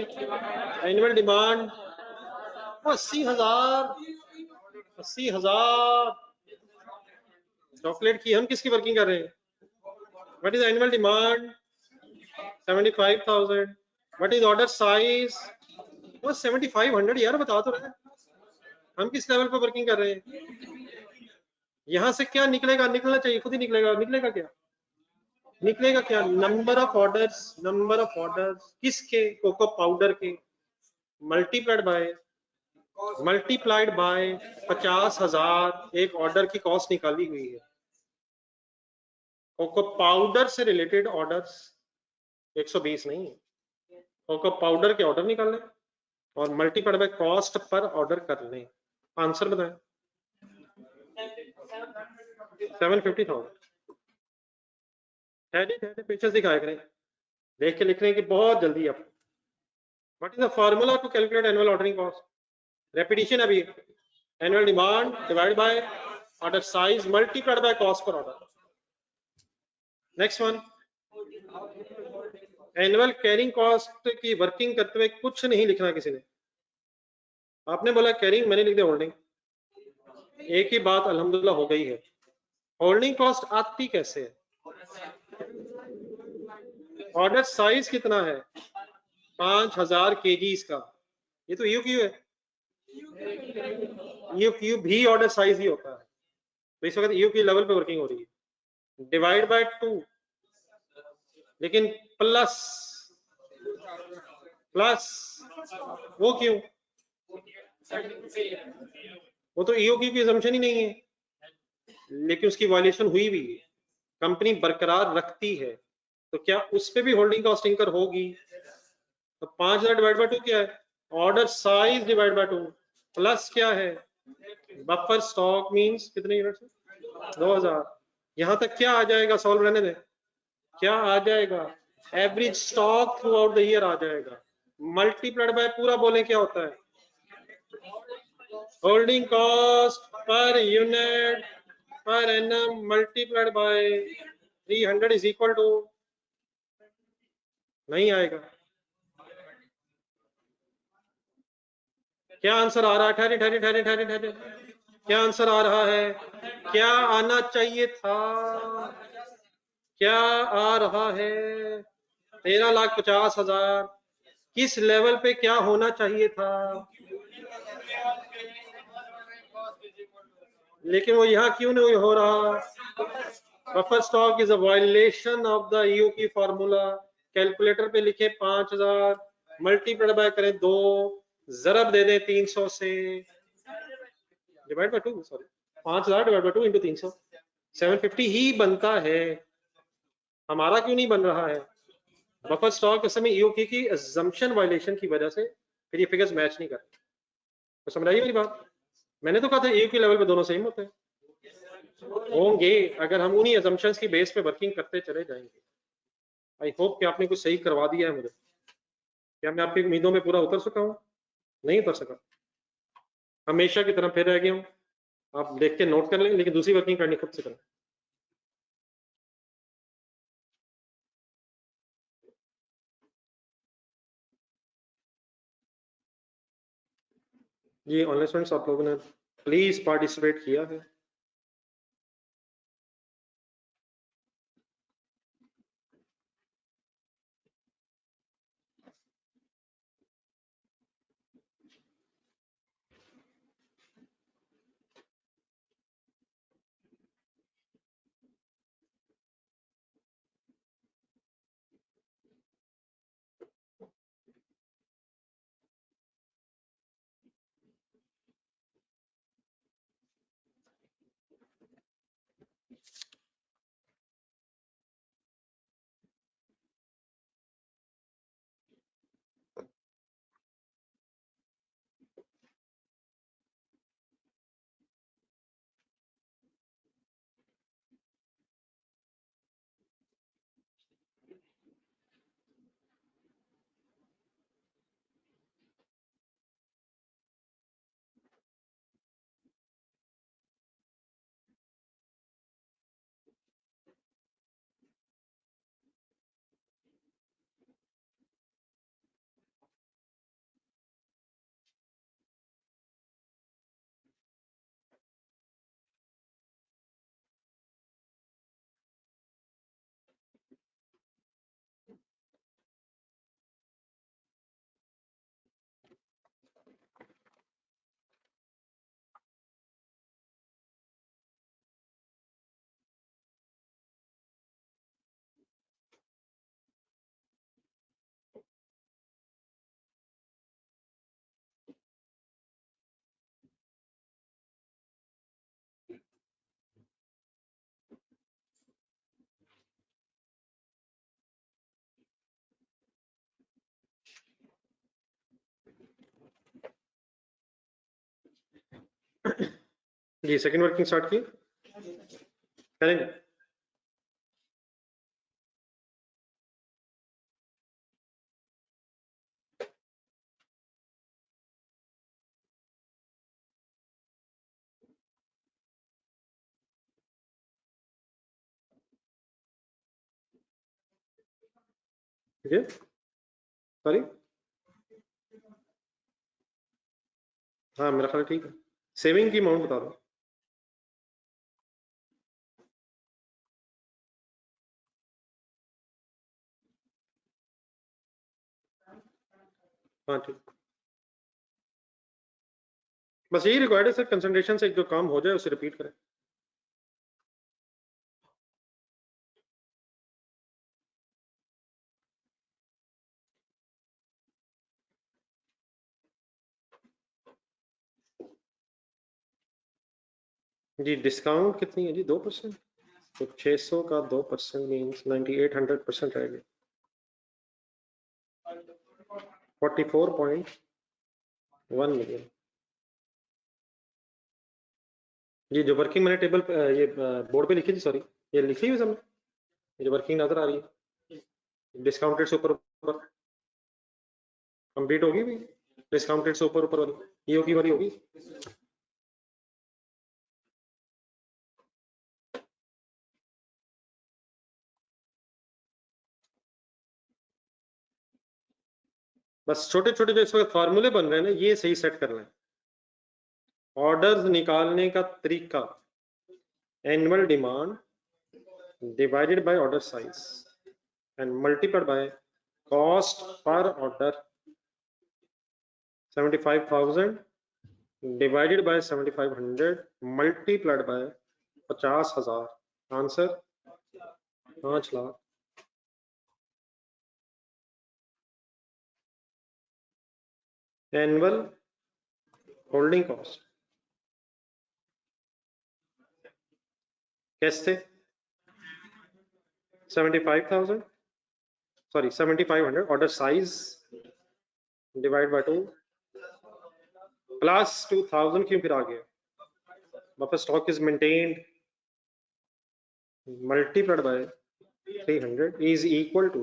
एनुअल डिमांड 80,000 चॉकलेट की। हम किसकी वर्किंग कर रहे हैं? What is annual demand? 75,000। What is order size? वो 7500 यार, बता तो रहे। हम किस लेवल पर वर्किंग कर रहे हैं? यहां से क्या निकलेगा? निकलना चाहिए, खुद ही निकलेगा। निकलेगा क्या? निकलेगा क्या? नंबर ऑफ ऑर्डर्स किसके? कोको पाउडर के, मल्टीप्लाइड बाय 50,000 एक ऑर्डर की कॉस्ट निकाली हुई है। कोको पाउडर से रिलेटेड ऑर्डर्स 120 नहीं है, कोको पाउडर के ऑर्डर निकालने और multiplied by cost per order कर लें। आंसर बताएं। 750,000। पिक्चर्स दिखाया करें, देख के लिखने की बहुत जल्दी आपको। What is the formula to calculate annual ordering cost? Repetition अभी, annual demand divide by order size multiplied by cost per order. Next one, annual carrying cost की वर्किंग करते हुए कुछ नहीं लिखना किसी ने। आपने बोला कैरिंग, मैंने लिख दिया होल्डिंग। एक ही बात अल्हम्दुलिल्लाह हो गई है। होल्डिंग कॉस्ट आती कैसे है? ऑर्डर साइज कितना है? 5000 केजीज का, ये तो ईओक्यू है। ईओक्यू भी ऑर्डर साइज ही होता है, तो इस वक्त ईओक्यू लेवल पे वर्किंग हो रही है। डिवाइड बाय 2, लेकिन प्लस प्लस वो क्यों? वो तो ईओक्यू की assumption ही नहीं है, लेकिन उसकी वायलेशन हुई भी है, कंपनी बरकरार रखती है, तो क्या उस पे भी होल्डिंग कॉस्ट इंकर होगी? तो 5000 डिवाइड बाय 2 क्या है? Order size divide by 2, plus क्या है? बफर स्टॉक मींस कितने यूनिट्स? 2000। यहां तक क्या आ जाएगा? सॉल्व रहने दें। क्या आ जाएगा? Average stock throughout the year आ जाएगा, मल्टीप्लाइड बाय पूरा बोले क्या होता है? Holding cost per unit per annum multiplied by 300 is equal to, नहीं आएगा। क्या आंसर आ रहा है? ठहरे ठहरे ठहरे ठहरे ठहरे, क्या आंसर आ रहा है? क्या आना चाहिए था? क्या आ रहा है? 13,50,000। किस लेवल पे क्या होना चाहिए था? लेकिन वो यहाँ क्यों नहीं हो रहा? Buffer stock is a violation of the EOQ formula. Calculator पे लिखे 5000, मल्टीप्लाई बाय करें 2, जरब दे दें 300 से, divide by 2, sorry 5000 divide by 2 into 300, 750 ही बनता है। हमारा क्यों नहीं बन रहा है? बफर स्टॉक इस समय ईओक्यू की अजम्पशन वायलेशन की वजह से फिर ये फिगर्स मैच नहीं करते। तो समझ आइए मेरी बात? मैंने तो कहा था ईओक्यू लेवल पे दोनों सेम होते हैं, होंगे अगर हम उन्हीं अजम्पशंस की बेस पे वर्किंग करते चले जाएंगे। आई होप कि आपने कुछ सही करवा दिया है मुझे। क्या मैं आपकी उम्मीदों में पूरा उतर सका हूँ? नहीं उतर सका, हमेशा की तरह फिर रह गया हूँ। आप देख के नोट कर लें, लेकिन दूसरी वर्किंग करनी खुद से करें। जी ऑनलाइन स्टूडेंट्स, आप लोगों ने प्लीज पार्टिसिपेट किया है। जी सेकंड वर्किंग स्टार्ट की करेंगे। ठीक है, सॉरी, हाँ मेरा ख्याल ठीक है। सेविंग की अमाउंट बता दो। हाँ ठीक, बस यही रिक्वायर्ड है सर, कंसंट्रेशन से जो काम हो जाए उसे रिपीट करें। जी डिस्काउंट कितनी है जी? 2%। तो 600 का 2% मीन्स 9800 % रहेगी 44.1 मिलियन। ये जो वर्किंग मैंने टेबल ये बोर्ड पे लिखी थी, सॉरी ये लिखी हुई हमने, ये जो वर्किंग नजर आ रही है डिस्काउंटेड से ऊपर ऊपर कंप्लीट होगी भी, डिस्काउंटेड से ऊपर ऊपर वाली ये वाली होगी। बस छोटे छोटे जो इस वक्त फार्मूले बन रहे हैं ना, ये सही सेट करना है। ऑर्डर्स निकालने का तरीका, annual demand divided bye order size and multiplied by cost per order 75,000 divided by 7500 multiplied by 50,000, answer 5 lakh. Annual holding cost कैसे? 75,000 sorry 7500 order size divide by 2 plus 2000, क्यों फिर आ गया? Buffer stock is maintained multiplied by 300 is equal to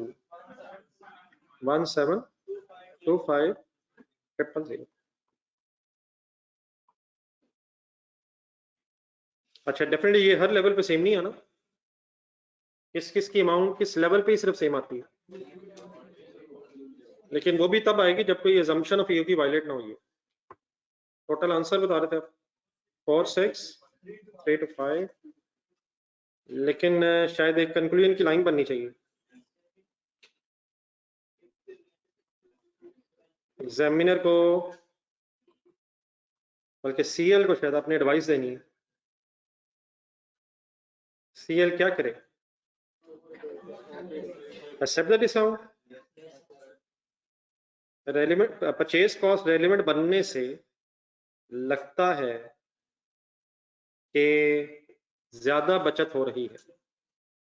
1725,000। अच्छा डेफिनेटली ये हर लेवल पे सेम नहीं है ना, किस किस की अमाउंट किस लेवल पे ही सिर्फ सेम आती है, लेकिन वो भी तब आएगी जब कोई assumption ऑफ ईओक्यू वायलेट ना हुई हो। टोटल आंसर बता रहे थे आप 46325, लेकिन शायद एक कंक्लूजन की लाइन बननी चाहिए। एग्जामिनर को बल्कि सीएल को शायद आपने एडवाइस देनी है। सीएल क्या करे? Accept the discount, relevant purchase cost relevant बनने से लगता है कि ज्यादा बचत हो रही है।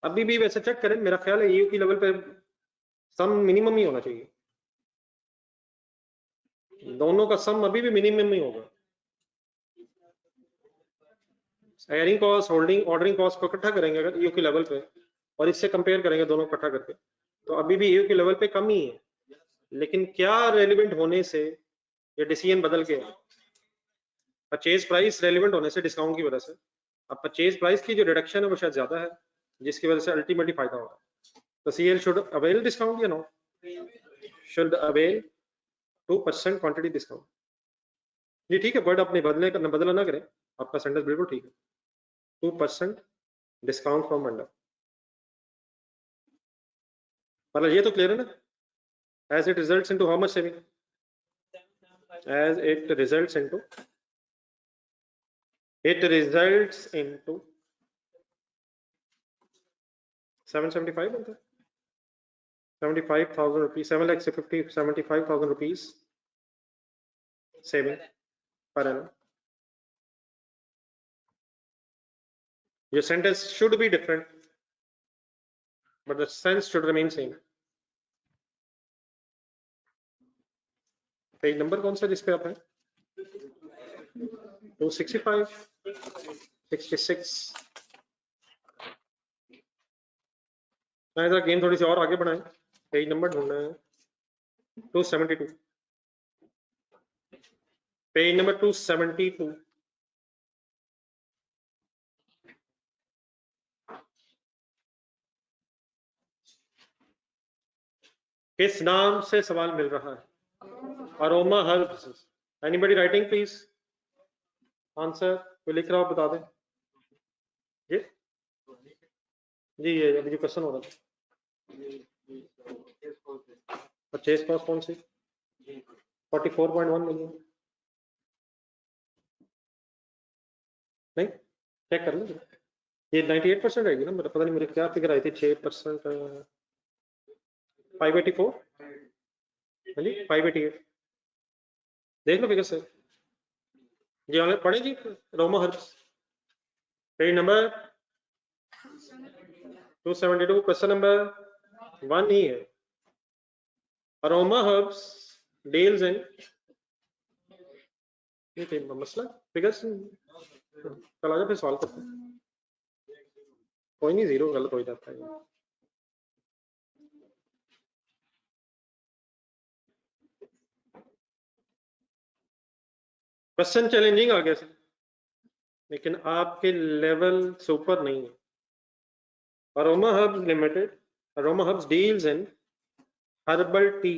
अभी भी वैसे चेक करें, मेरा ख्याल है ईयू की लेवल पे सम मिनिमम ही होना चाहिए, दोनों का सम अभी भी मिनिमम ही होगा। एयरिंग कॉस्ट होल्डिंग ऑर्डरिंग कॉस्ट को इकट्ठा करेंगे अगर ईयू के लेवल पे और इससे कंपेयर करेंगे दोनों इकट्ठा करके, तो अभी भी ईयू के लेवल पे कम ही है। लेकिन क्या रेलिवेंट होने से ये डिसीजन बदल गया? परचेज प्राइस रेलिवेंट होने से डिस्काउंट की वजह से, अब परचेज प्राइस की जो रिडक्शन है वो शायद ज्यादा है, जिसकी वजह से अल्टीमेटली फायदा होगा। तो सीएल शुड अवेल डिस्काउंट या no? Should avail 2% quantity discount. जी ठीक है, वर्ड अपने बदला ना करें, आपका सेंटेंस बिल्कुल ठीक है। 2% डिस्काउंट फ्रॉम मंडा, मतलब ये तो क्लियर है ना? As it results into how much saving? As it results into 775 बनता है, 75,000 rupees, 75,000 rupees saving per annum. Your sentence should be different, but the sense should remain same. Page number कौन सा जिस पे आप हैं? 265, 66। मैं जरा गेम थोड़ी सी और आगे बढ़ाएं, पेज नंबर ढूंढना है 272, पेज नंबर 272। किस नाम से सवाल मिल रहा है? Aroma herbs. Anybody writing please answer, कोई लिख रहा हो बता दें। जी जी ये अभी जो क्वेश्चन हो रहा था, परचेज कॉस्ट कौन सी? 44.1 मिलियन, नहीं चेक कर लो, ये 98% रहेगी ना, मेरा पता नहीं मेरे क्या फिगर आई थी, 6%, 584, 588, देख लो फिगर से जी, हमें पढ़े जी Aroma Herbs, page number 272, question number 1 ही है। अरोमा हर्ब्स डील्स इन, ये थे मसला फिगर्स, कल आ जाओ फिर सॉल्व करते हैं, कोई नहीं, जीरो गलत हो जाता है। क्वेश्चन चैलेंजिंग आ गया, लेकिन आपके लेवल से ऊपर नहीं है। Aroma herbs limited, aroma herbs deals in herbal tea,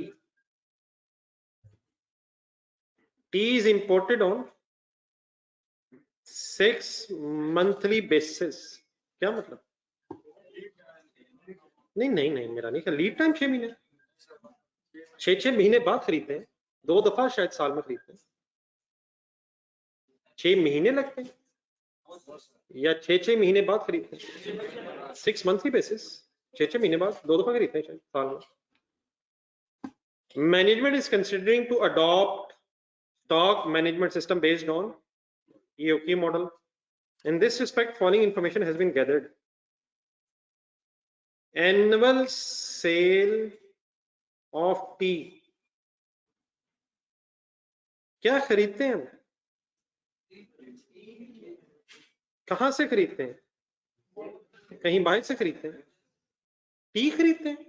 T is imported on 6 monthly basis, क्या मतलब? नहीं नहीं नहीं, मेरा नहीं, लीड टाइम 6 महीने, 6 महीने बाद खरीदते हैं, 2 दफा शायद साल में खरीदते हैं, 6 महीने लगते हैं या 6 महीने बाद खरीदते हैं, 6 मंथली बेसिस, 6 महीने बाद 2 दफा खरीदते हैं शायद साल में। Management is considering to adopt stock management system based on EOQ model. In this respect, following information has been gathered. Annual sale of tea, क्या खरीदते हैं हम, कहां से खरीदते हैं? कहीं बाहर से खरीदते हैं, टी खरीदते हैं,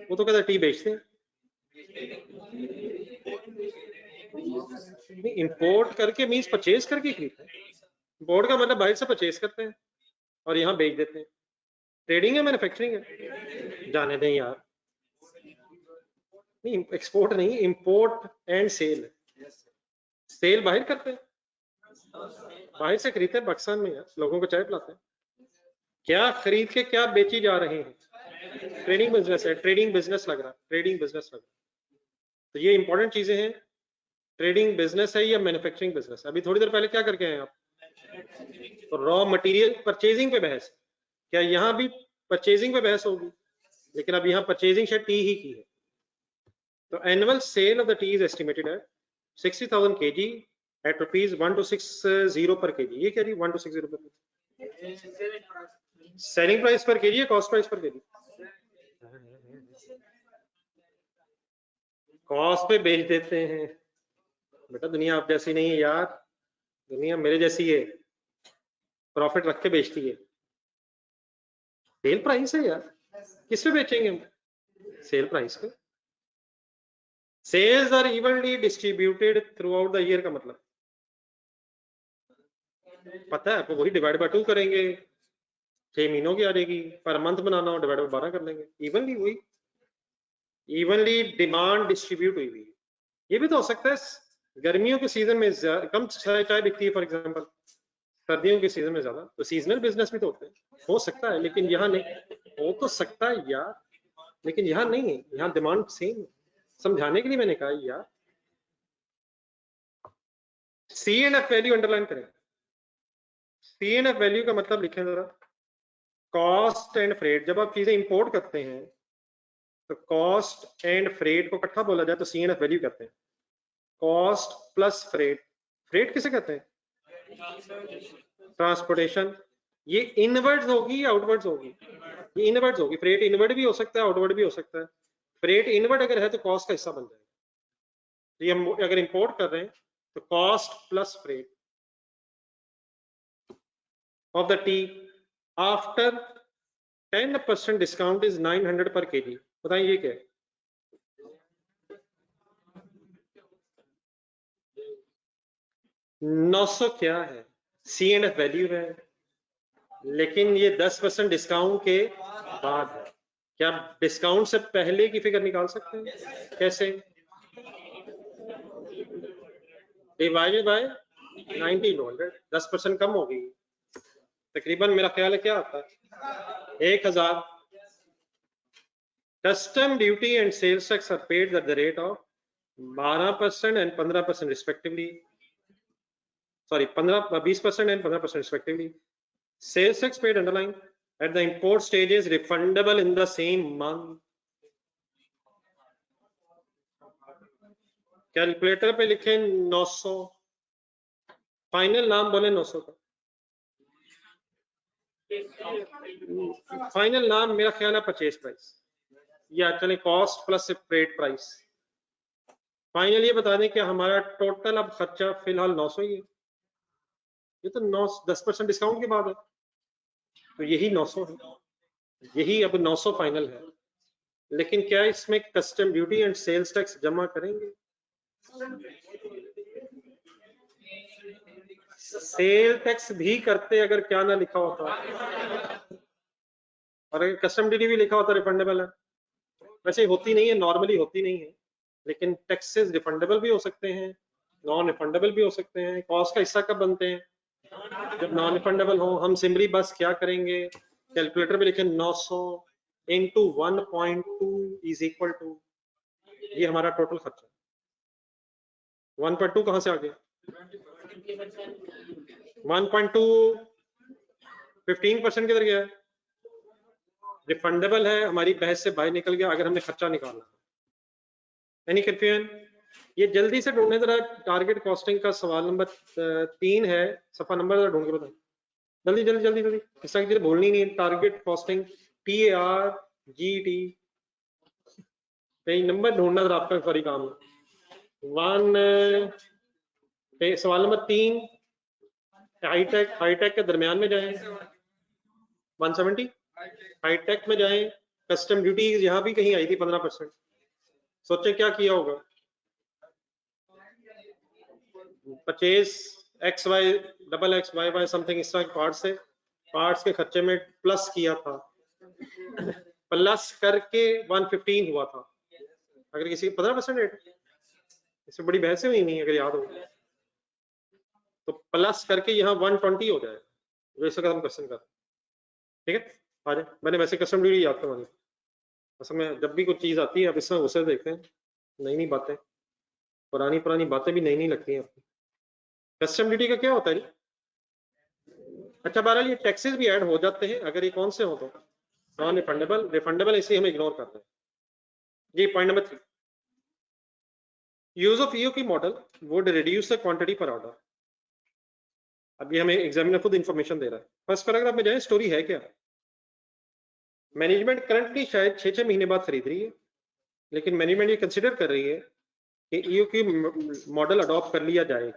वो तो कहता है टी बेचते हैं, इंपोर्ट करके मींस परचेज करके खरीदते हैं, इंपोर्ट का मतलब बाहर से परचेज करते हैं और यहाँ बेच देते हैं, ट्रेडिंग है, मैन्युफैक्चरिंग है, जाने दें यार, नहीं एक्सपोर्ट नहीं, इंपोर्ट एंड सेल, सेल बाहर करते हैं, बाहर से खरीदते हैं पाकिस्तान में यार, लोगों को चाय पिलाते हैं, क्या खरीद के क्या बेची जा रहे हैं, ट्रेडिंग बिजनेस है, ट्रेडिंग बिजनेस लग रहा है, ट्रेडिंग बिजनेस लग रहा है, तो ये इंपॉर्टेंट चीजें हैं, ट्रेडिंग बिजनेस है या मैन्युफैक्चरिंग बिजनेस है। अभी थोड़ी देर पहले क्या करके आए आप, तो रॉ मटेरियल परचेजिंग पे बहस, क्या यहाँ भी परचेजिंग पे बहस होगी, लेकिन अब यहाँ परचेजिंग शायद टी ही की है। तो annual sale of the tea is estimated at 60,000 kg at ₹1260 per kg, ये क्या रही 1260 per kg, selling price per kg या cost price per kg, cost पे बेच देते हैं बेटा, दुनिया आप जैसी नहीं है यार, दुनिया मेरे जैसी है, प्रॉफिट रख के बेचती है, सेल प्राइस है यार, किस पे बेचेंगे हम, सेल प्राइस पे। Sales are evenly distributed throughout the year का मतलब पता है आपको, वही डिवाइड बाय 2 करेंगे, 6 महीनों की आ जाएगी, पर मंथ बनाना हो डिवाइड बाय 12 कर लेंगे, इवनली वही, इवनली डिमांड डिस्ट्रीब्यूट हुई हुई। ये भी तो हो सकता है गर्मियों के सीजन में कम चाय बिकती है फॉर एग्जांपल, सर्दियों के सीजन में ज्यादा, तो सीजनल बिजनेस भी तो होते हैं, हो सकता है, लेकिन यहाँ नहीं, हो तो सकता है यार, लेकिन यहाँ नहीं है, यहाँ डिमांड सेम है, समझाने के लिए मैंने कहा यार। सी एंड एफ वैल्यू अंडरलाइन करें, सी एंड एफ वैल्यू का मतलब लिखें जरा, कॉस्ट एंड फ्रेट, जब आप चीजें इंपोर्ट करते हैं तो कॉस्ट एंड फ्रेट को इकट्ठा बोला जाए तो सी एंड एफ वैल्यू कहते हैं, कॉस्ट प्लस फ्रेट, फ्रेट किसे कहते हैं, ट्रांसपोर्टेशन, ये इनवर्ड्स होगी या आउटवर्ड्स होगी, ये इनवर्ड्स होगी, फ्रेट इनवर्ड भी हो सकता है आउटवर्ड भी हो सकता है, फ्रेट इनवर्ड अगर है तो कॉस्ट का हिस्सा बन जाएगा, तो ये हम अगर इंपोर्ट कर रहे हैं तो cost plus freight of the T after 10% discount is 900 पर केजी, बताइए ये क्या है, $900 क्या है, सी एंड एफ वैल्यू है, लेकिन ये 10% डिस्काउंट के बाद है, क्या आप डिस्काउंट से पहले की फिगर निकाल सकते हैं, कैसे, डिवाइडेड बाय 1900, 10% कम होगी, तकरीबन मेरा ख्याल है क्या आता है 1000, custom duty and sales tax are paid at the rate of 12% and 15% respectively. Sorry, 20% and 15% respectively. Sales tax paid underlying at the import stage is refundable in the same month. Calculator पे लिखे 900, फाइनल नाम बोले 900 का, फाइनल नाम मेरा ख्याल है परचेज प्राइस, या चले cost plus freight price. Final ये बता दें कि हमारा टोटल अब खर्चा फिलहाल 900 ही है, ये तो 10% डिस्काउंट के बाद है, तो यही 900 है, यही अब 900 फाइनल है। लेकिन क्या इसमें custom duty and sales tax जमा करेंगे? सेल टैक्स भी करते अगर क्या ना लिखा होता, और अगर कस्टम ड्यूटी भी लिखा होता रिफंडेबल है। वैसे होती नहीं है, नॉर्मली होती नहीं है, लेकिन टैक्सेस रिफंडेबल भी हो सकते हैं, नॉन रिफंडेबल भी हो सकते हैं। कॉस्ट का हिस्सा कब बनते हैं? जब नॉन रिफंडेबल हो। हम सिंपली बस क्या करेंगे, कैलकुलेटर पे लिखें 900 इंटू 1.2 इज इक्वल टू, ये हमारा टोटल खर्चा। 1.2 कहां से आ गया? 1.2 15% किधर गया? रिफंडेबल है, हमारी बहस से बाहर निकल गया अगर हमने खर्चा निकालना। Any confusion? ये जल्दी से ढूंढने जरा, टारगेट कॉस्टिंग का सवाल नंबर 3 है, सफा नंबर जरा ढूंढ के बताएं जल्दी जल्दी जल्दी जल्दी, इसका चीज भूलनी नहीं है। टारगेट कॉस्टिंग TARGT, नंबर ढूंढना जरा आपका सॉरी काम है। सवाल नंबर 3, हाईटेक के दरमियान में जाएं 170, हाईटेक में जाएं, कस्टम ड्यूटी यहाँ भी कहीं आई थी 15%, सोचे क्या किया होगा? परचेज XY XXY समथिंग इस तरह के पार्ट्स के खर्चे में प्लस किया था, प्लस करके 115 हुआ था। अगर किसी 15% रेट, इससे बड़ी बहस हुई नहीं, अगर याद हो तो प्लस करके यहाँ 120 हो जाए, जो इस वक्त हम क्वेश्चन कर, ठीक है? आ जाए, मैंने वैसे कस्टम ड्यूटी याद करवा दी। असल में जब भी कोई चीज आती है, अब इसमें उसे देखते हैं, नई नई बातें, पुरानी बातें भी नई नई लगती हैं। कस्टम ड्यूटी का क्या होता है? अच्छा, बहरहाल ये टैक्सेस भी ऐड हो जाते हैं अगर ये कौन से हो तो नॉन रिफंडेबल, रिफंडेबल इसे हम इग्नोर करते हैं जी। Point number 3, use of EOQ model would reduce the quantity per order. अब ये हमें एग्जामिनर खुद इंफॉर्मेशन दे रहा है। फर्स्ट पैराग्राफ में जाए, स्टोरी है क्या? मैनेजमेंट करंटली शायद 6 महीने बाद खरीद रही है, लेकिन मैनेजमेंट ये कंसिडर कर रही है कि EOQ मॉडल अडॉप्ट कर लिया जाए,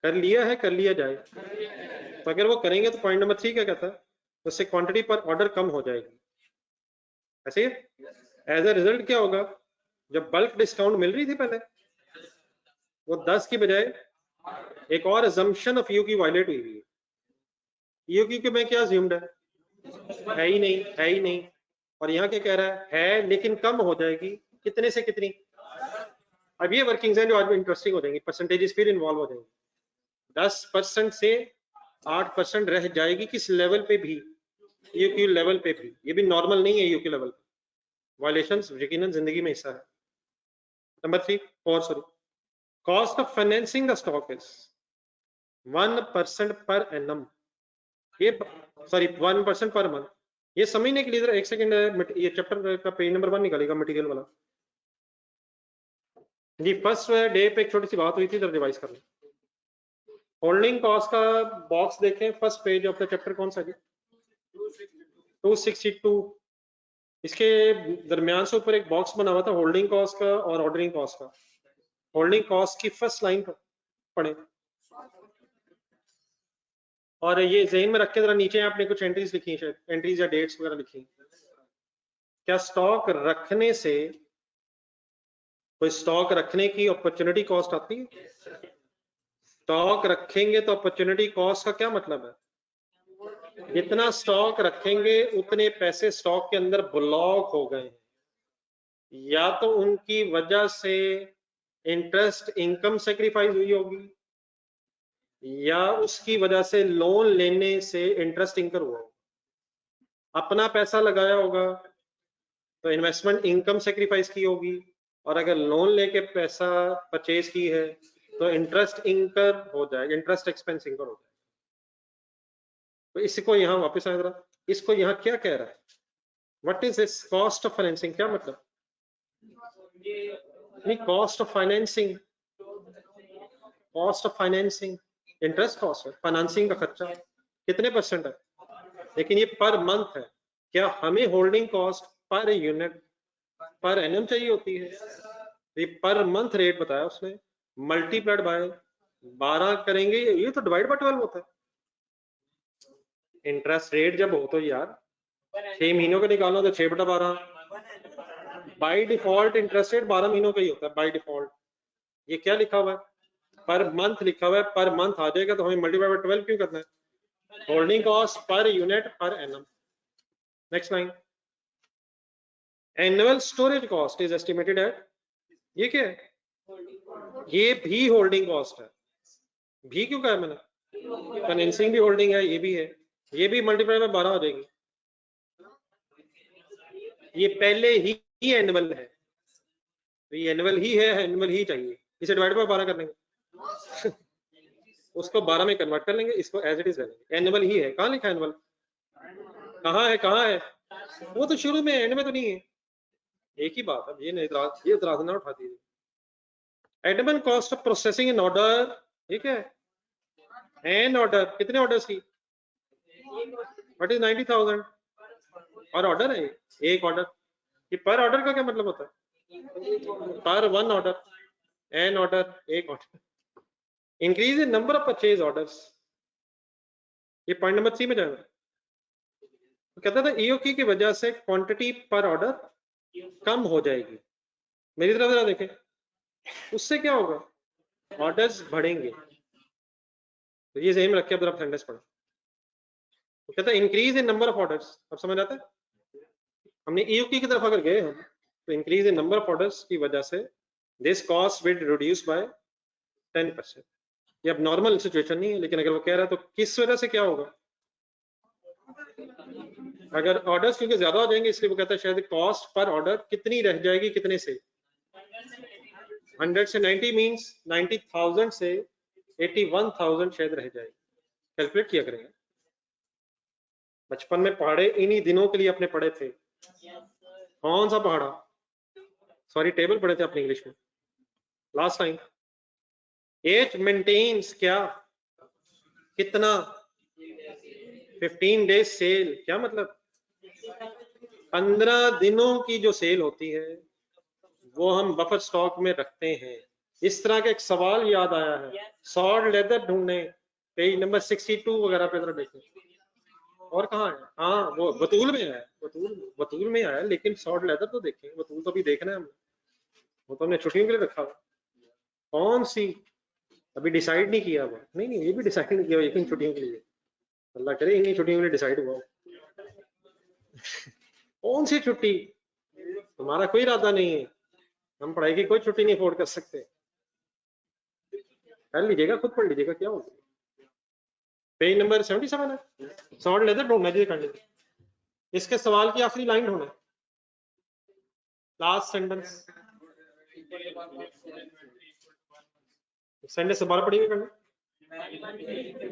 कर लिया जाए। तो अगर वो करेंगे तो पॉइंट नंबर 3 क्या कहता है? उससे क्वांटिटी पर ऑर्डर कम हो जाएगी। ऐसे एज अ रिजल्ट क्या होगा? जब बल्क डिस्काउंट मिल रही थी पहले, वो 10 की बजाय एक और अजम्पशन ऑफ EOQ वायलेट हुई है। EOQ के में क्या अज्यूम्ड है ही नहीं। और यहाँ क्या कह रहा है लेकिन कम हो जाएगी, कितने से कितनी? अब ये वर्किंग्स हैं जो आज भी इंटरेस्टिंग हो जाएंगी, परसेंटेजेस फिर इन्वॉल्व हो जाएंगी। 10% से 8% रह जाएगी, किस लेवल पे भी? EOQ लेवल पे भी। ये भी नॉर्मल नहीं है, EOQ लेवल पे वायलेशंस यकीनन जिंदगी में हिस्सा है। Number 4 sorry, cost of financing the stock is 1% per annum, ये सॉरी 1% पर मंथ। ये समझने के लिए जरा एक सेकंड, ये चैप्टर का पेज नंबर 1 निकालेगा मटेरियल वाला जी। फर्स्ट डे पे एक छोटी सी बात हुई थी, जरा रिवाइज कर लें। होल्डिंग कॉस्ट का बॉक्स देखें, first page of the chapter कौन सा जी? 262। इसके दरमियान से ऊपर एक बॉक्स बना हुआ था होल्डिंग कॉस्ट का और ऑर्डरिंग कॉस्ट का। होल्डिंग कॉस्ट की फर्स्ट लाइन पढ़े, और ये जहन में रख के जरा नीचे आपने कुछ एंट्रीज लिखी, शायद एंट्रीज या डेट्स वगैरह लिखी। क्या स्टॉक रखने से कोई स्टॉक रखने की अपॉर्चुनिटी कॉस्ट आती है? स्टॉक रखेंगे तो अपॉर्चुनिटी कॉस्ट का क्या मतलब है? जितना स्टॉक रखेंगे उतने पैसे स्टॉक के अंदर ब्लॉक हो गए हैं, या तो उनकी वजह से इंटरेस्ट इनकम सेक्रीफाइस हुई होगी, या उसकी वजह से लोन लेने से इंटरेस्ट इनकर हुआ होगा। अपना पैसा लगाया होगा तो इन्वेस्टमेंट इनकम सेक्रीफाइस की होगी, और अगर लोन लेके पैसा परचेज की है तो इंटरेस्ट इंकर हो जाएगा, इंटरेस्ट एक्सपेंस इंकर हो जाएगा। तो इसको यहाँ वापस आए जरा, इसको यहाँ क्या कह रहा है, what is this cost of financing, क्या मतलब? नहीं, cost of financing, cost of financing interest cost है, फाइनेंसिंग का खर्चा कितने परसेंट है, लेकिन ये पर मंथ है। क्या हमें holding cost per unit per annum चाहिए होती है? ये पर मंथ रेट बताया उसने, मल्टीप्लाइड बाय 12 करेंगे, ये तो डिवाइड बाय 12 होता है। इंटरेस्ट रेट जब हो तो यार 6 महीनों का निकालना तो 6/12, बाय डिफॉल्ट इंटरेस्ट रेट 12 महीनों का ही होता है बाय डिफॉल्ट। ये क्या लिखा हुआ है, पर मंथ लिखा हुआ है, पर मंथ आ जाएगा तो हमें मल्टीप्लाई बाय 12 क्यों करना है? Holding cost per unit per annum. Next line, annual storage cost is estimated eight, ये क्या है? ये भी होल्डिंग कॉस्ट है, भी क्यों कहा मैंने? फाइनेंसिंग भी होल्डिंग है, ये भी है, ये भी मल्टीप्लाई बाय 12 हो जाएगी। ये पहले ही एनुअल है, तो ये एनुअल ही है, एनुअल ही चाहिए, इसे डिवाइड बाय 12 कर लेंगे उसको 12 में कन्वर्ट कर लेंगे, इसको एज इट इज लेंगे, एनुअल ही है। कहाँ लिखा है एनुअल, कहाँ है, कहाँ है? वो तो शुरू में, एंड में तो नहीं है। एक ही बात है, ये इतराज ना उठा दीजिए। Admin cost of processing in order, ठीक है, एन ऑर्डर, कितने ऑर्डर्स की, व्हाट इज 90,000 और ऑर्डर है एक ऑर्डर। ये पर ऑर्डर का क्या मतलब होता है? पर वन ऑर्डर, एन ऑर्डर, एक order. Increase in number of purchase orders, ये पॉइंट नंबर 3 में जाएगा। तो कहता था ईओक्यू की वजह से क्वांटिटी पर ऑर्डर कम हो जाएगी। मेरी तरफ जरा देखें, उससे क्या होगा, ऑर्डर्स बढ़ेंगे। तो ये ज़हन में रखिए, अब जरा सेंटेंस पढ़ो। तो कहता है increase in number of orders, अब समझ आता है? हमने ईओक्यू की तरफ अगर गए हम, तो increase in number of orders की वजह से this cost will reduce by 10%। ये अब नॉर्मल सिचुएशन नहीं है, लेकिन अगर वो कह रहा है तो किस वजह से क्या होगा? अगर ऑर्डर्स क्योंकि ज्यादा हो जाएंगे, इसलिए वो कहता है शायद कॉस्ट पर ऑर्डर कितनी रह जाएगी, कितने से? 100 से 90 मींस 90,000 से 81,000 शायद रह जाएगी। कैलकुलेट किया करेंगे। बचपन में पहाड़े इन्हीं दिनों के लिए अपने पढ़े थे। कौन सा पहाड़ा? सॉरी, टेबल पढ़े थे अपने इंग्लिश में। लास्ट टाइम एच मेंटेन्स क्या, कितना? 15 डेज सेल, क्या मतलब? 15 दिनों की जो सेल होती है वो हम बफर स्टॉक में रखते हैं। इस तरह का एक सवाल याद आया है, सॉर्ड लेदर ढूंढने, पेज नंबर 62 वगैरह पे जरा देखें। और कहाँ है? हाँ, वो बतूल में है, बतूल में आया, लेकिन सॉर्ड लेदर तो देखें, बतूल तो अभी देखना है हमने, वो तो हमने छुट्टियों के लिए रखा हुआ। कौन सी? अभी डिसाइड नहीं किया हुआ। नहीं, ये भी डिसाइड नहीं किया हुआ, लेकिन छुट्टियों के लिए, अल्लाह करे इन्हीं छुट्टियों के लिए डिसाइड हुआ। कौन सी छुट्टी? तुम्हारा कोई इरादा नहीं है, हम पढ़ाई की कोई छुट्टी नहीं अफोर्ड कर सकते। कर लीजिएगा, खुद पढ़ लीजिएगा, क्या होगा। पेज नंबर 77 है, सॉर्ड लेदर ढूंढना जी करने। इसके सवाल की आखिरी लाइन ढूंढना, लास्ट सेंटेंस। सेंटेंस दोबारा पढ़िए करना।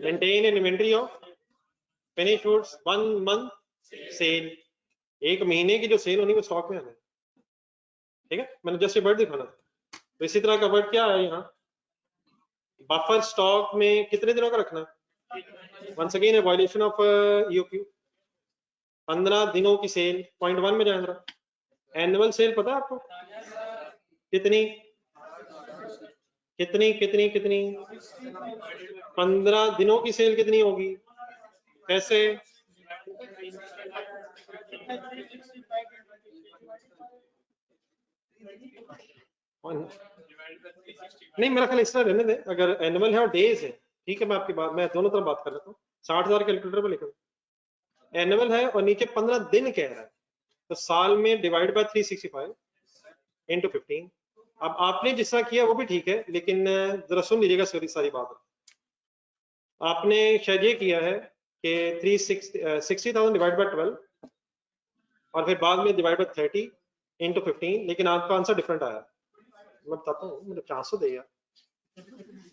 Maintain an inventory of finished goods 1 month sale, एक महीने की जो सेल होनी वो स्टॉक में आना है, ठीक है। मैंने जस्ट ये वर्ड दिखाना था। तो इसी तरह का वर्ड क्या है यहाँ, बफर स्टॉक में कितने दिनों का रखना? Once again a violation of EOQ, 15 दिनों की सेल। पॉइंट 1 में जाए जरा, एनुअल सेल पता है आपको कितनी? कितनी कितनी कितनी? 15 दिनों की सेल कितनी होगी? कैसे? नहीं, मेरा ख्याल इस तरह रहने दे, अगर एनुअल है और डेज है, ठीक है, मैं आपकी बात, मैं दोनों तरफ बात कर लेता हूँ। 60,000 कैलकुलेटर में लिखा, एनुअल है और नीचे 15 दिन कह रहा है, तो साल में डिवाइड बाय 365 इंटू 15। अब आपने जिस तरह किया वो भी ठीक है, लेकिन जरा सुन लीजिएगा सारी बात। आपने शायद ये किया है कि 60,000 डिवाइड बाय 12 और फिर बाद में डिवाइड बाय 30 इंटू 15, लेकिन आपका आंसर डिफरेंट आया। मैं बताता हूँ, मुझे चांस तो दे यार।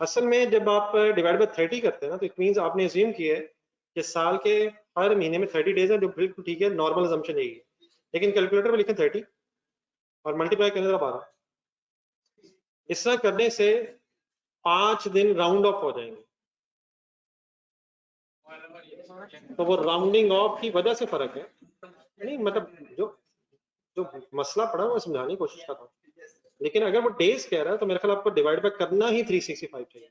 असल में जब आप डिवाइड बाय 30 करते हैं ना, तो इट मींस आपने अज्यूम किया है कि साल के हर महीने में 30 डेज है, जो बिल्कुल ठीक है, नॉर्मल अजम्पशन यही है। लेकिन कैलकुलेटर में लिखें 30 और मल्टीप्लाई करने का 12। इस तरह करने से 5 दिन राउंड ऑफ हो जाएंगे, तो वो राउंडिंग ऑफ की वजह से फर्क है। नहीं मतलब जो जो मसला पड़ा वो समझाने की कोशिश कर रहा हूँ। लेकिन अगर वो डेज कह रहा है तो मेरे ख्याल आपको डिवाइड बाय करना ही 365 चाहिए।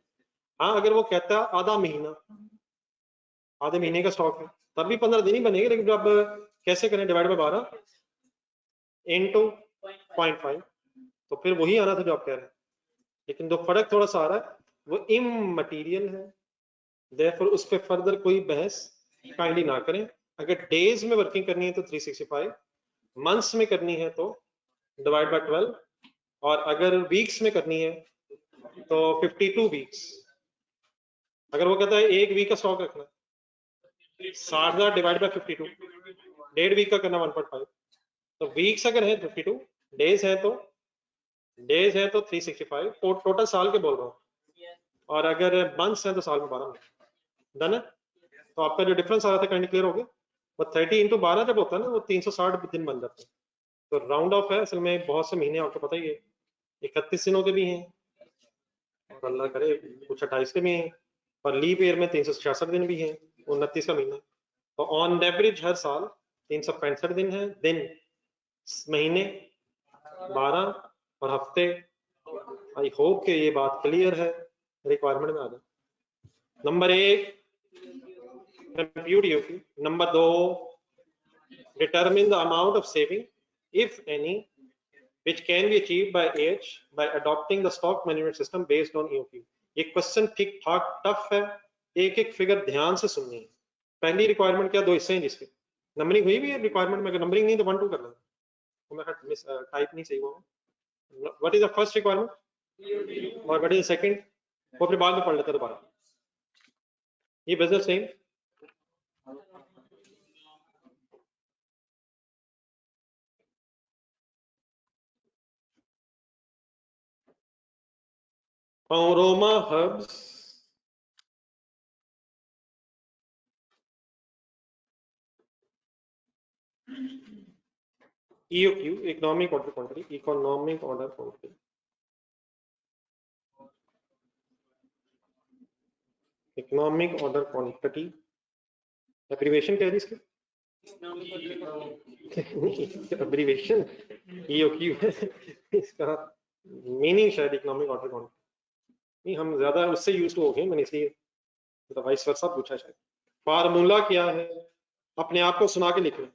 हाँ अगर वो कहता है आधा महीना, आधे महीने का स्टॉक है, तब भी 15 दिन ही बनेंगे। लेकिन जब कैसे करें, डिवाइड बाय 12 इंटू 0.5, तो फिर वही आना था जो आप कह रहे हैं। लेकिन जो फर्क थोड़ा सा आ रहा है वो इममटीरियल है, देयरफॉर उस पर फर्दर कोई बहस काइंडली ना करें। अगर डेज में वर्किंग करनी है तो 365, मंथ्स में करनी है तो डिवाइड बाय 12, और अगर वीक्स में करनी है तो 52 वीक्स। अगर वो कहता है एक वीक का स्टॉक रखना, 60,000 डिवाइड बाय 52, डेढ़ वीक का करना 1.5, तो वीक्स अगर है 52, डेज है तो 365, टोटल साल के बोल रहा हूँ, और अगर मंथ्स है तो साल में 12 महीने। डन है? तो आपका जो डिफरेंस आ रहा था काइंडली क्लियर हो गया। वो 30 इंटू 12 जब होता है ना, वो 360 दिन बन जाते हैं। तो राउंड ऑफ है, असल में बहुत से महीने आपको पता ही है 31 दिनों के भी हैं, और अल्लाह करे कुछ 28 के भी हैं, और लीप ईयर में 366 दिन भी हैं, 29 का महीना। तो ऑन एवरेज हर साल 365 दिन है, दिन महीने 12 और हफ्ते। आई होप कि ये बात क्लियर है, रिक्वायरमेंट में आ जाए। Number 1 compute EOQ, number 2 determine the amount of saving, if any, which can be achieved by AH by adopting the stock management system based on EOQ। ये क्वेश्चन ठीक ठाक टफ है, एक एक फिगर ध्यान से सुननी है। पहली रिक्वायरमेंट क्या, 2 हिस्से हैं जिसके नंबरिंग हुई भी है रिक्वायरमेंट में, अगर नंबरिंग नहीं तो 1 2 कर लेना, तो मैं टाइप नहीं सही हुआ। What is the first requirement और व्हाट इज द सेकंड, वो फिर बाद में पढ़ लेते हैं दोबारा। ये business name, Panorama Hubs, EOQ, Economic Order Quantity, Economic Order Quantity, Economic Order Quantity, abbreviation क्या है इसकी? एब्रीवेशन EOQ है, इसका मीनिंग शायद इकोनॉमिक ऑर्डर क्वांटिटी नहीं, हम ज्यादा उससे यूज हो गए, मैंने इसलिए तो वाइस वर्सा पूछा शायद। फार्मूला क्या है, अपने आप को सुना के लिख लो।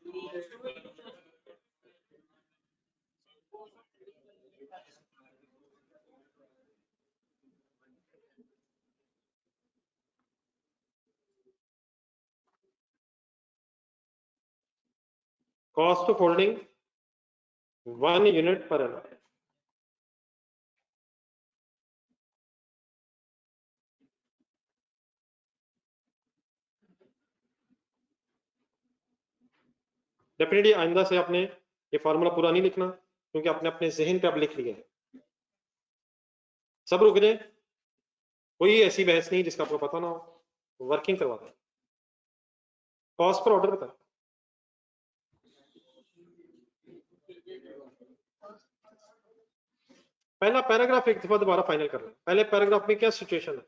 Cost of holding 1 unit per annum. Definitely आइंदा से आपने ये फार्मूला पूरा नहीं लिखना, क्योंकि आपने अपने जहन पे अब लिख लिया है। सब रुक जाए, कोई ऐसी बहस नहीं जिसका आपको पता ना हो, वर्किंग करवाता है। कॉस्ट पर ऑर्डर बता, पहला पैराग्राफ एक दफा दोबारा फाइनल कर लें। पहले पैराग्राफ में क्या सिचुएशन है,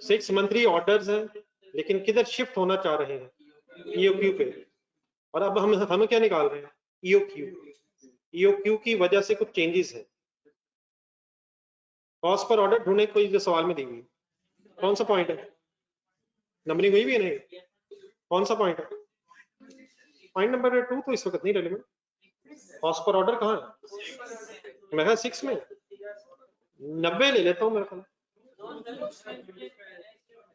6 मंथली ऑर्डर्स हैं, लेकिन किधर शिफ्ट होना चाह रहे हैं, ईओक्यू पे। और अब हम क्या निकाल रहे हैं, ईओक्यू। ईओक्यू की वजह से कुछ चेंजेस है। कॉस्ट पर ऑर्डर ढूंढने कोई जो सवाल में दी हुई, कौन सा पॉइंट है, नंबरिंग हुई भी है नहीं, कौन सा पॉइंट है, पॉइंट नंबर 2 तो इस वक्त नहीं रेलेवेंट। कॉस्ट पर ऑर्डर कहाँ है, मैं 6 में 90 ले लेता हूँ मेरे ख्याल।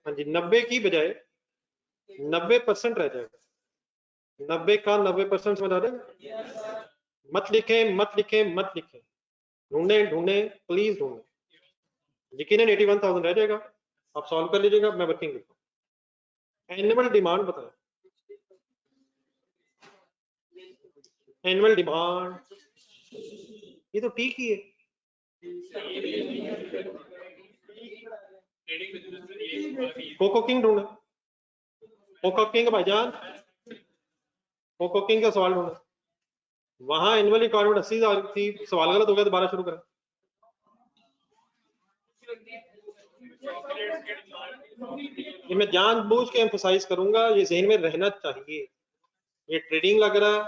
हाँ जी, 90 की बजाय 90% रह जाएगा। 90 का 90% समझ आ जाएगा। मत लिखें मत लिखें मत लिखें, ढूंढे ढूंढे प्लीज ढूंढे। यकीनन 81,000 रह जाएगा, आप सॉल्व कर लीजिएगा, मैं वर्किंग लिखता हूँ। एनुअल डिमांड बताएं, एनुअल डिमांड ये तो टी की है। कोको किंग ढूंढे, कोको किंग भाईजान, कोको किंग का सवाल ढूंढे। वहां एनुअल रिक्वायरमेंट 80,000 थी, सवाल गलत हो गया, दोबारा शुरू करें। ये मैं जानबूझ के एम्फसाइज करूंगा, ये ज़हन में रहना चाहिए। ये ट्रेडिंग लग रहा है,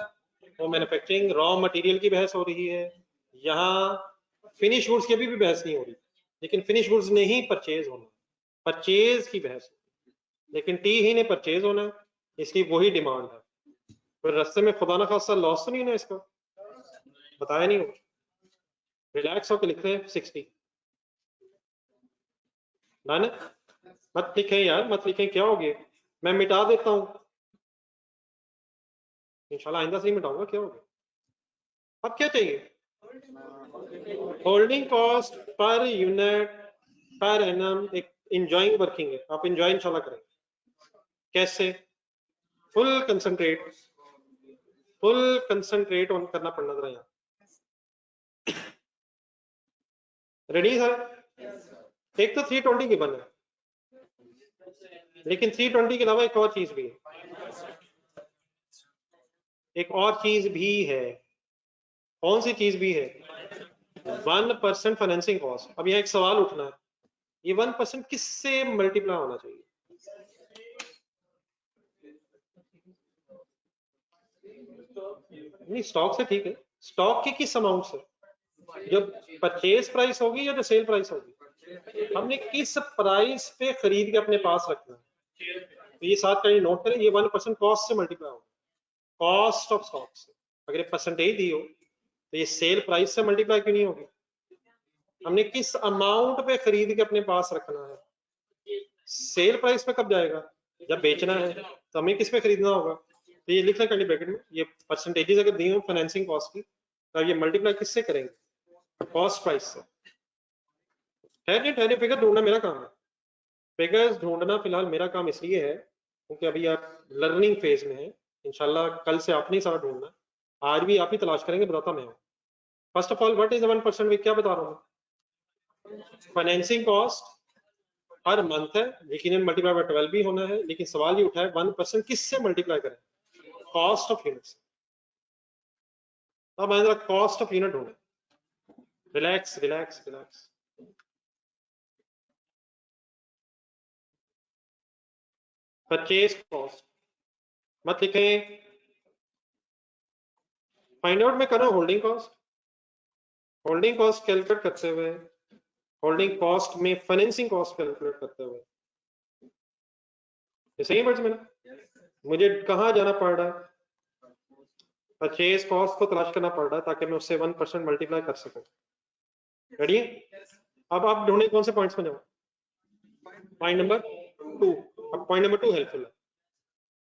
वो मैन्युफैक्चरिंग रॉ मटेरियल की बहस हो रही है, यहाँ फिनिश गुड्स की भी बहस नहीं हो रही, लेकिन फिनिश गुड्स ने ही परचेज होना, परचेज की बहस, लेकिन टी ही ने परचेज होना, इसकी वही डिमांड है। फिर रास्ते में खुदा ना खासा लॉस तो नहीं है इसका, बताया नहीं हो। रिलैक्स होकर लिख रहे हैं 60 ना, मत लिखें यार, मत लिखें, क्या हो गया, मैं मिटा देता हूं, इंशाल्लाह आइंदा से ही मिटाऊंगा, क्या हो गया। अब क्या चाहिए, holding cost per unit per annum, एक इंजॉइंग वर्किंग है, आप इंजॉय इंशाल्लाह करेंगे। कैसे, फुल कंसंट्रेट ऑन करना पड़ना जरा यहाँ। रेडी सर, एक तो 320 की बन है, लेकिन 320 के अलावा एक और चीज भी है, एक और चीज भी है। कौन सी चीज भी है, 1% फाइनेंसिंग कॉस्ट। अब यहाँ एक सवाल उठना है, ये 1% किससे मल्टीप्लाई होना चाहिए। नहीं, स्टॉक से ठीक है, स्टॉक की किस अमाउंट से, जो परचेज प्राइस होगी या जो सेल प्राइस होगी, हमने किस प्राइस पे खरीद के अपने पास रखना है। तो ये साथ कहीं नोट करें, ये 1% कॉस्ट से मल्टीप्लाई होगा, कॉस्ट ऑफ स्टॉक से। अगर ये परसेंटेज दी हो तो ये सेल प्राइस से मल्टीप्लाई क्यों नहीं होगी, हमने किस अमाउंट पे खरीद के अपने पास रखना है। सेल प्राइस पे कब जाएगा, जब बेचना है, तो हमें किस पे खरीदना होगा। तो ये लिखना करली ब्रैकेट में, ये परसेंटेजेस अगर दी हो फाइनेंसिंग कॉस्ट की, तो ये मल्टीप्लाई किससे करेंगे, कॉस्ट प्राइस से। ठहरे, फिगर ढूंढना मेरा काम है, फिगर्स ढूंढना फिलहाल मेरा काम इसलिए है क्योंकि अभी आप लर्निंग फेज में है, इंशाल्लाह कल से आपने सारा ढूंढना, आज भी आप ही तलाश करेंगे, बताता मैं हूँ। First of all what is 1% week, क्या बता रहा हूँ, फाइनेंसिंग कॉस्ट हर मंथ है, लेकिन मल्टीप्लाई बाय 12 भी होना है, लेकिन सवाल ये उठा है 1% किससे मल्टीप्लाई करें, कॉस्ट ऑफ यूनिट्स। अब मैं कॉस्ट ऑफ यूनिट ढूंढे, relax relax relax, purchase cost मत लिखें, फाइंड आउट में करो holding cost. Holding cost calculate करते हुए, होल्डिंग कॉस्ट में फाइनेंसिंग कॉस्ट कैलकुलेट करते हुए, ये सही है बच्चे मेरा, मुझे कहाँ जाना पड़ रहा है, परचेज कॉस्ट को तलाश करना पड़ रहा है ताकि मैं उससे 1% मल्टीप्लाई कर सकूं। रेडी है, अब आप ढूंढे कौन से पॉइंट्स में जाओ, पॉइंट नंबर 2। अब पॉइंट नंबर 2 हेल्पफुल है,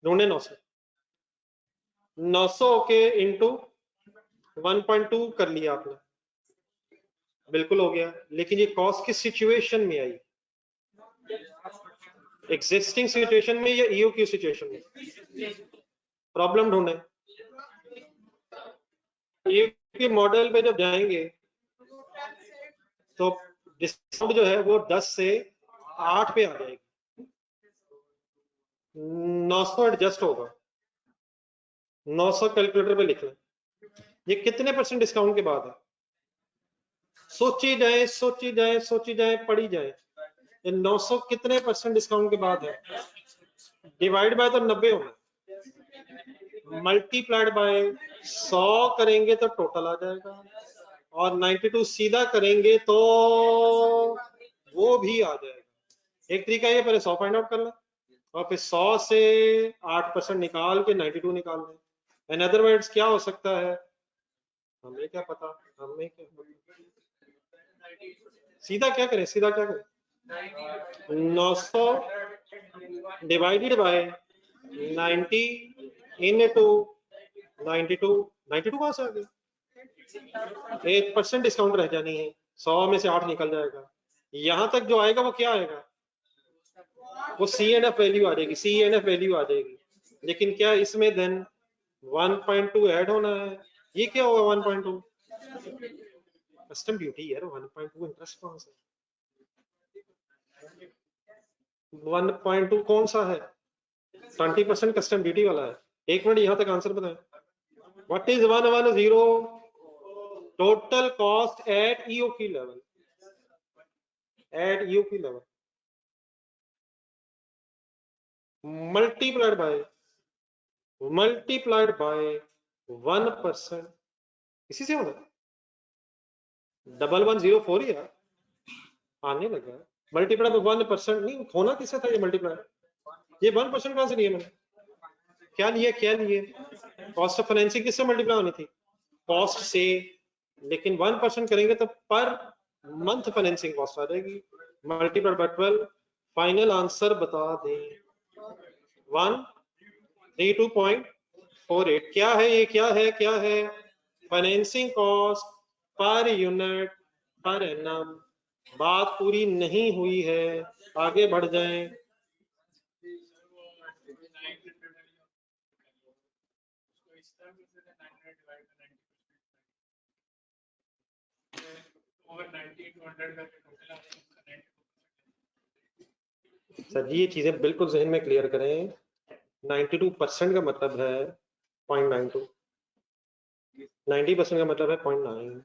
ढूंढे 900, 900 के इंटू 1.2 कर लिया आपने, बिल्कुल हो गया, लेकिन ये कॉस्ट किस सिचुएशन में आई, एग्जिस्टिंग सिचुएशन में या ईओक्यू सिचुएशन में, प्रॉब्लम ढूंढे। ईओक्यू मॉडल पे जब जाएंगे तो डिस्काउंट जो है वो 10 से 8 पे आ जाएगी, 900 एडजस्ट होगा, 900 कैलकुलेटर पे लिख लें, ये कितने % डिस्काउंट के बाद है, सोची जाए सोची जाए सोची जाए पड़ी जाए, ये 900 कितने % डिस्काउंट के बाद है, डिवाइड बाय तो 90 होना, मल्टीप्लाइड बाय 100 करेंगे तो टोटल आ जाएगा, और 92 सीधा करेंगे तो वो भी आ जाएगा। एक तरीका ये, पहले 100 फाइंड आउट करना और फिर 100 से 8% निकाल के 92 निकाल दें। इन अदर वर्ड्स क्या हो सकता है, हमें क्या पता, हमें क्या पता, सीधा क्या करें, सीधा क्या करें, 900 डिवाइडेड बाय 90 इनटू 92, 92 कहां से आ गया, 1% डिस्काउंट रह जानी है, 100 में से 8 निकल जाएगा, यहां तक जो आएगा वो क्या आएगा, वो CNF वैल्यू आ जाएगी, CNF वैल्यू आ जाएगी, लेकिन क्या इसमें देन 1.2 ऐड होना है, ये क्या होगा 1.2, कस्टम ड्यूटी यार 1.2 इंटरेस्ट कौन सा 1.2 कौन सा है 20% कस्टम ड्यूटी वाला है। एक मिनट यहां तक आंसर बताएं। What is 110 total cost at EOQ level multiplied by 1%। इसी से होगा 1104 यार आने लगा। मल्टीप्लाई बाय 1% नहीं होना किससे था ये मल्टीप्लाई, ये 1% कहां से लिया मैंने, क्या लिए कॉस्ट ऑफ फाइनेंसिंग किससे मल्टीप्लाई होनी थी, कॉस्ट से, लेकिन 1% करेंगे तो पर मंथ फाइनेंसिंग कॉस्ट आ जाएगी। मल्टीप्लाई बाय 12, फाइनल आंसर बता दें 132.48। क्या है ये, क्या है financing cost per unit per annum. बात पूरी नहीं हुई है, आगे बढ़ जाएं। सर जी ये चीजें बिल्कुल जहन में क्लियर करें। 92% का मतलब है 0.92, 90% का मतलब है 0.9।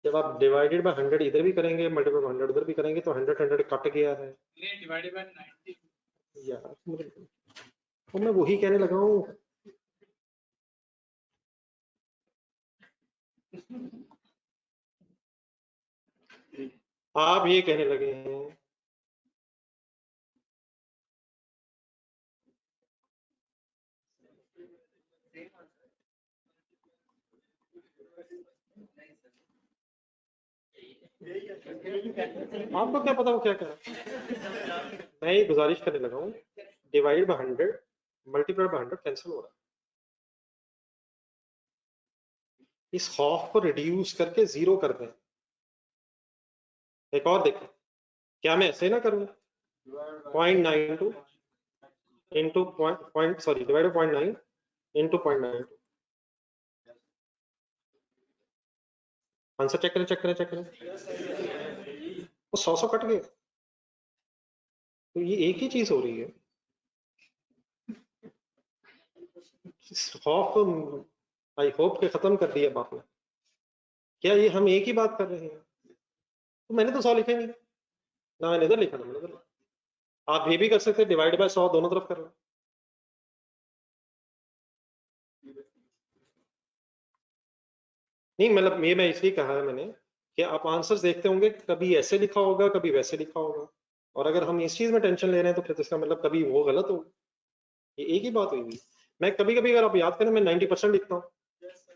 जब आप डिवाइडेड बाय 100 इधर भी करेंगे, मल्टीप्लाई बाय 100 उधर भी करेंगे तो 100 कट गया है डिवाइडेड बाय 90 यार, तो मैं वही कहने लगा हूँ। आप ये कहने लगे हैं आपको क्या पता वो क्या कह रहा है। मैं ये गुजारिश करने लगा हूँ, divide by 100 multiply by 100 cancel हो रहा है। इस खौफ को रिड्यूस करके 0 कर दें। एक और देखें, क्या मैं ऐसे ना करूँ 0.92 into divide 0.9 into 0.92। Answer check करें वो 100 कट गए, तो ये एक ही चीज हो रही है। इस खौफ को आई होप के खत्म कर दिया आपने। क्या ये हम एक ही बात कर रहे हैं, तो मैंने तो 100 लिखे नहीं ना, मैंने इधर लिखा ना मैंने इधर लिखा। आप ये भी कर सकते हैं डिवाइड बाय 100 दोनों तरफ कर लो। नहीं मतलब ये मैं इसलिए कहा है मैंने कि आप आंसर्स देखते होंगे, कभी ऐसे लिखा होगा कभी वैसे लिखा होगा, और अगर हम इस चीज में टेंशन ले रहे हैं तो फिर इसका मतलब कभी वो गलत होगा। ये एक ही बात हुई। मैं कभी कभी अगर आप याद करें मैं 90% लिखता हूँ,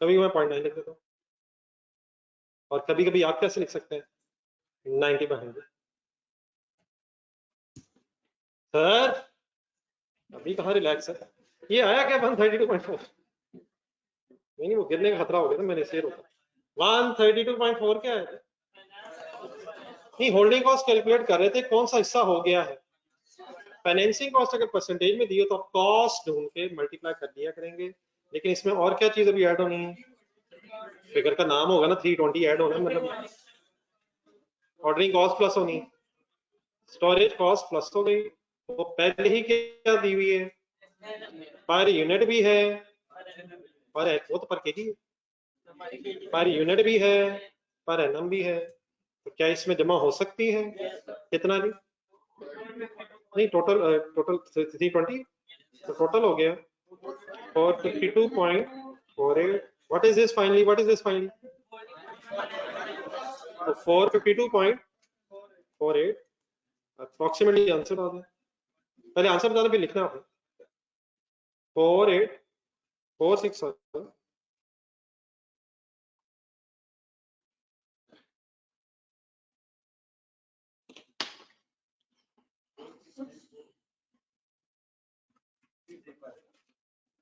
कभी मैं 0.9 लिख देता हूँ, और कभी कभी आप कैसे लिख सकते हैं 90/100। सर अभी कहाँ रिलैक्स है, ये आया क्या 132.4? नहीं वो गिरने का खतरा हो गया था, मैंने शेयर होता 132.4 क्या है। नहीं होल्डिंग कॉस्ट कैलकुलेट कर रहे थे कौन सा हिस्सा हो गया है। फाइनेंसिंग कॉस्ट अगर परसेंटेज में दी हो तो आप कॉस्ट ढूंढ के मल्टीप्लाई कर दिया करेंगे, लेकिन इसमें और क्या चीज अभी ऐड होनी है, फिगर का नाम होगा ना 320 ऐड होना, मतलब ऑर्डरिंग कॉस्ट प्लस होनी, स्टोरेज कॉस्ट प्लस हो गई, वो पहले ही क्या दी हुई है, पर यूनिट भी है, पर वो तो पर केजी पर यूनिट भी है, पर एनम भी है, तो क्या इसमें जमा हो सकती है, कितना जी, नहीं टोटल 320, तो टोटल हो गया 452.48। What is this finally, 452.48 approximately answer बता दें, पहले आंसर बताना फिर लिखना आपने। 4846।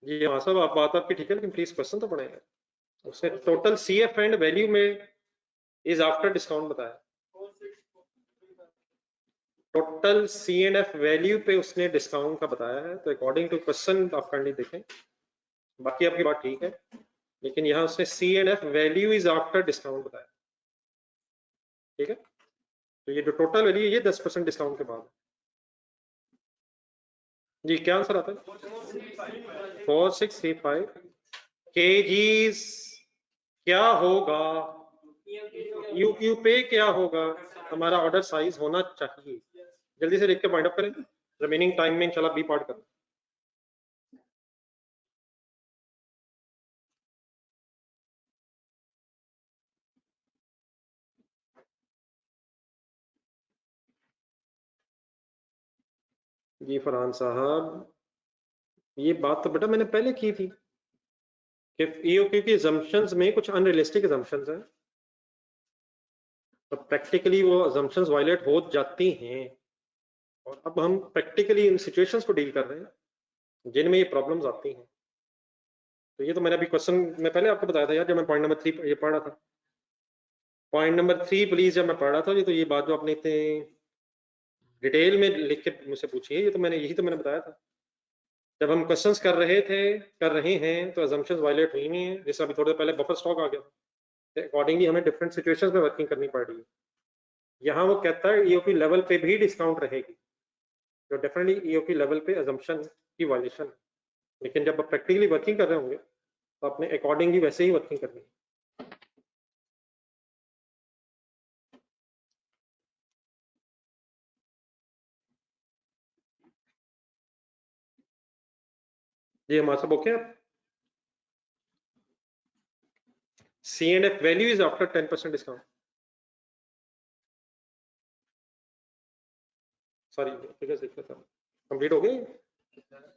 जी हाँ सब आप बात आपकी ठीक है, लेकिन प्लीज क्वेश्चन तो पढ़ेंगे। उसने टोटल सीएफ एंड वैल्यू में इज आफ्टर डिस्काउंट बताया, total C and F value पे उसने डिस्काउंट का बताया है, तो अकॉर्डिंग टू क्वेश्चन आप काइंडली देखें, बाकी आपकी बात ठीक है, लेकिन यहाँ उसने C and F value is after discount बताया। ठीक है, तो ये जो टोटल वैल्यू ये 10% डिस्काउंट के बाद है। जी क्या आंसर आता है? 4635 kgs क्या होगा, यू पे क्या होगा, हमारा ऑर्डर साइज होना चाहिए। जल्दी से लिख के पॉइंट अप करें, रिमेनिंग टाइम में इंशाल्लाह बी पार्ट करें। जी फरहान साहब, ये बात तो बेटा मैंने पहले की थी कि ईओक्यू की assumptions में कुछ अनरियलिस्टिक assumptions हैं, तो प्रैक्टिकली वो assumptions वायलेट हो जाती हैं, और अब हम प्रैक्टिकली इन सिचुएशंस को डील कर रहे हैं जिनमें ये प्रॉब्लम्स आती हैं। तो ये तो मैंने अभी क्वेश्चन में पहले आपको बताया था यार, जब मैं पॉइंट नंबर 3 ये पढ़ रहा था, पॉइंट नंबर 3 प्लीज, जब मैं पढ़ रहा था ये, तो ये बात जो आपने इतने डिटेल में लिख के मुझसे पूछी है, ये तो मैंने यही तो मैंने बताया था। जब हम क्वेश्चंस कर रहे हैं तो assumptions वायलेट हुई नहीं है, जैसे अभी थोड़ी देर पहले बफर स्टॉक आ गया, अकॉर्डिंगली हमें डिफरेंट सिचुएशंस में वर्किंग करनी पड़ रही है। यहाँ वो कहता है ईओपी लेवल पे भी डिस्काउंट रहेगी, जो डेफिनेटली ईओपी लेवल पे assumption की वायलेशन है, लेकिन जब आप प्रैक्टिकली वर्किंग कर रहे होंगे तो आपने अकॉर्डिंगली वैसे ही वर्किंग करनी है। जी हमारे सब ओके है। C&F value is after 10% discount. Sorry figures देख लेता हूं, कंप्लीट हो गए,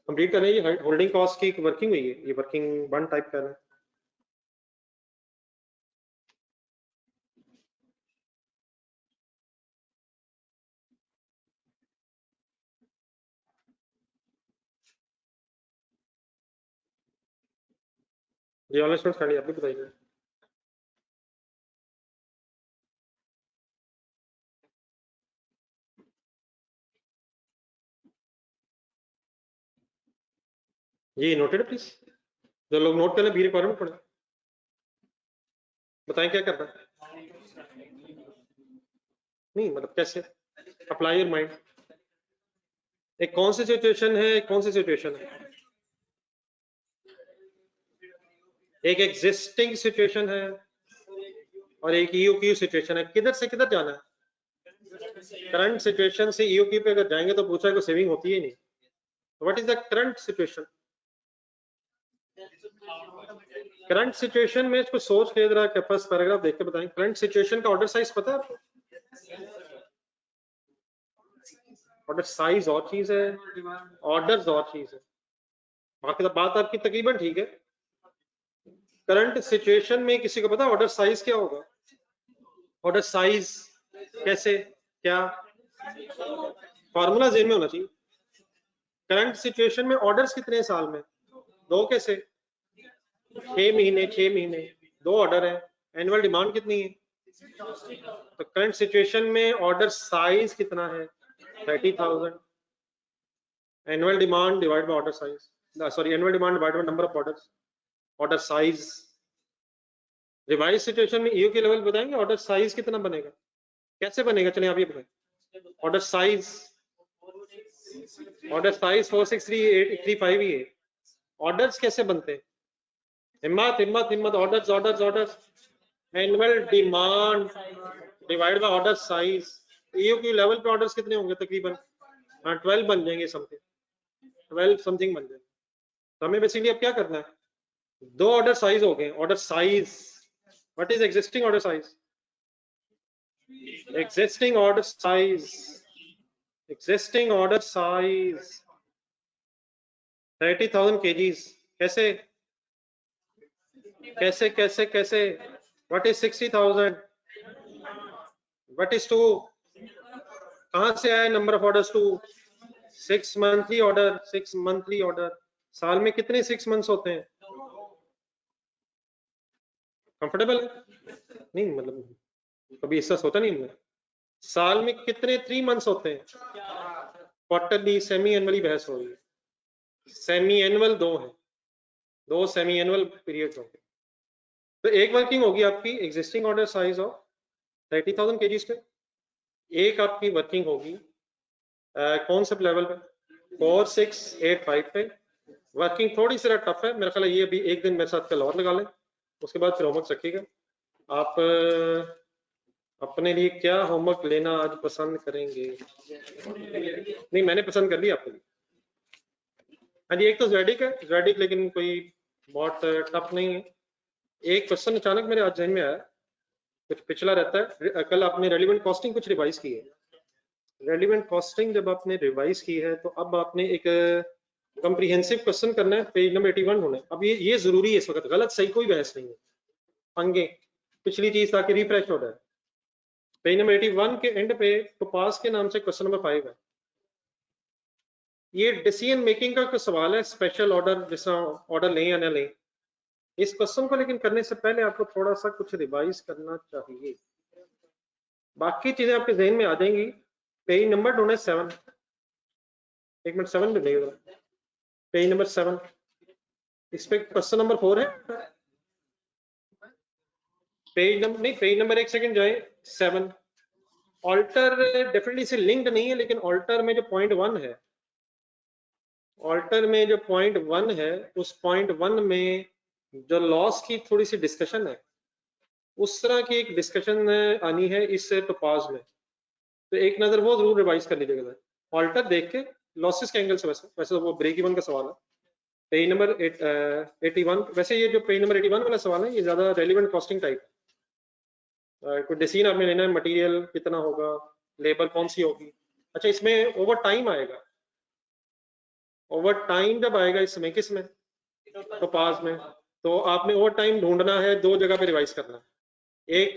कंप्लीट कर रहे हैं। ये होल्डिंग कॉस्ट की वर्किंग हुई है, ये वर्किंग 1 टाइप कर रहे हैं। जी ऑनलाइन स्टूडेंट्स खाली आप भी बताइए। जी नोटेड प्लीज, जो लोग नोट कर लें, बी रिक्वायरमेंट पढ़े, बताएं क्या करना है। नहीं मतलब कैसे, अप्लाई योर माइंड। एक कौन सी सिचुएशन है, एक कौन सी सिचुएशन है, एक एग्जिस्टिंग सिचुएशन है और एक ईओक्यू सिचुएशन है। किधर से किधर जाना है? करंट सिचुएशन से ईओक्यू पे अगर जाएंगे तो पूछा है सेविंग होती है नहीं। What is the current situation? Current situation में इसको सोच के जरा फर्स्ट पैराग्राफ देख के बताएं। करंट सिचुएशन का ऑर्डर साइज पता है आपको? ऑर्डर साइज और चीज है, ऑर्डर्स और चीज है। बाकी तो बात आपकी तकरीबन ठीक है। करंट सिचुएशन में किसी को पता ऑर्डर साइज क्या होगा? ऑर्डर साइज कैसे, क्या फॉर्मूला जेन में होना चाहिए। करंट सिचुएशन में ऑर्डर्स कितने साल में? 2 कैसे? 6 महीने, 6 महीने, 2 ऑर्डर है। एनुअल डिमांड कितनी है? तो करंट सिचुएशन में ऑर्डर साइज कितना है? 30,000। Annual demand divide by order size, sorry annual demand divide by number of orders, order size. Revise situation में ईओ के लेवल बताएंगे ऑर्डर साइज कितना बनेगा, कैसे बनेगा, चलिए आप ये बताएं। ऑर्डर साइज 463835 ही है। ऑर्डर्स कैसे बनते हैं? हिम्मत हिम्मत हिम्मत, orders orders orders, annual demand divide by order size. EO के लेवल पे ऑर्डर्स कितने होंगे तकरीबन? हाँ 12 बन जाएंगे, समथिंग 12 समथिंग बन जाएंगे। तो हमें बेसिकली अब क्या करना है, 2 ऑर्डर साइज हो गए। Order size, what is existing order size? existing order size, existing order size 30,000 kgs। कैसे कैसे कैसे कैसे? what is 60,000? what is 2? कहां से आया number of orders 2? 6 monthly order, 6 monthly order. साल में कितने 6 मंथ्स होते हैं? कंफर्टेबल है नहीं, मतलब कभी ऐसा सोचा नहीं हमने। साल में कितने 3 मंथ्स होते हैं? क्वार्टरली, सेमी एनुअली बहस हो रही है। सेमी एनुअल 2 है, 2 सेमी एनुअल पीरियड्स होंगे। तो एक वर्किंग होगी आपकी existing order size of 30,000 kgs पे एक आपकी वर्किंग होगी कौन से लेवल पे 4685 पे। वर्किंग थोड़ी सी टफ है मेरा ख्याल है, ये अभी एक दिन मेरे साथ कल और लगा लें, उसके बाद फिर होमवर्क रखिएगा। आप अपने लिए क्या होमवर्क लेना आज पसंद करेंगे? नहीं मैंने पसंद कर लिया आपके लिए। हाँ जी, एक तो ज़ैडिक है, ज़ैडिक लेकिन कोई बहुत टफ नहीं है। एक क्वेश्चन अचानक मेरे आज जहन में आया, कुछ पिछला रहता है। कल आपने रेलिवेंट कॉस्टिंग कुछ रिवाइज की है, रेलिवेंट कॉस्टिंग जब आपने रिवाइज की है तो अब आपने एक कॉम्प्रिहेंसिव क्वेश्चन करना है, पेज नंबर 81 होना है। अब ये जरूरी है इस वक्त, गलत सही कोई बहस नहीं है, पंगे पिछली चीज ताकि रिफ्रेश हो जाए। पेज नंबर 81 के एंड पे टोपाज के नाम से क्वेश्चन नंबर 5 है। ये डिसीजन मेकिंग का सवाल है, स्पेशल ऑर्डर जैसा ऑर्डर लें या ना लें। इस क्वेश्चन को लेकिन करने से पहले आपको थोड़ा सा कुछ रिवाइज करना चाहिए, बाकी चीजें आपके जहन में आ जाएंगी। पेज नंबर ढूंढे 7, एक मिनट 7 ढूंढेगा, पेज नंबर 7, इस पे क्वेश्चन नंबर 4 है। पेज नंबर नहीं, पेज नंबर एक सेकंड जाए 7। ऑल्टर डेफिनेटली से लिंक्ड नहीं है, लेकिन ऑल्टर में जो पॉइंट 1 है, ऑल्टर में जो पॉइंट 1 है उस पॉइंट 1 में जो लॉस की थोड़ी सी डिस्कशन है, उस तरह की एक डिस्कशन आनी है इस टोपाज में, तो एक नजर वो जरूर रिवाइज कर लीजिएगा ऑल्टर देख के लॉसेस के एंगल से। वैसे तो वो ब्रेक इवन का सवाल है, पेज नंबर 81। वैसे ये जो पेज नंबर 81 वाला सवाल है ये ज्यादा रेलिवेंट कॉस्टिंग टाइप है। कोई डिसीजन आपने लेना है, मटेरियल कितना होगा, लेबर कौन सी होगी। अच्छा, इसमें ओवर टाइम आएगा, ओवर टाइम जब आएगा इसमें किसमें तो पास में, तो आपने ओवर टाइम ढूंढना है, दो जगह पे रिवाइज करना है। एक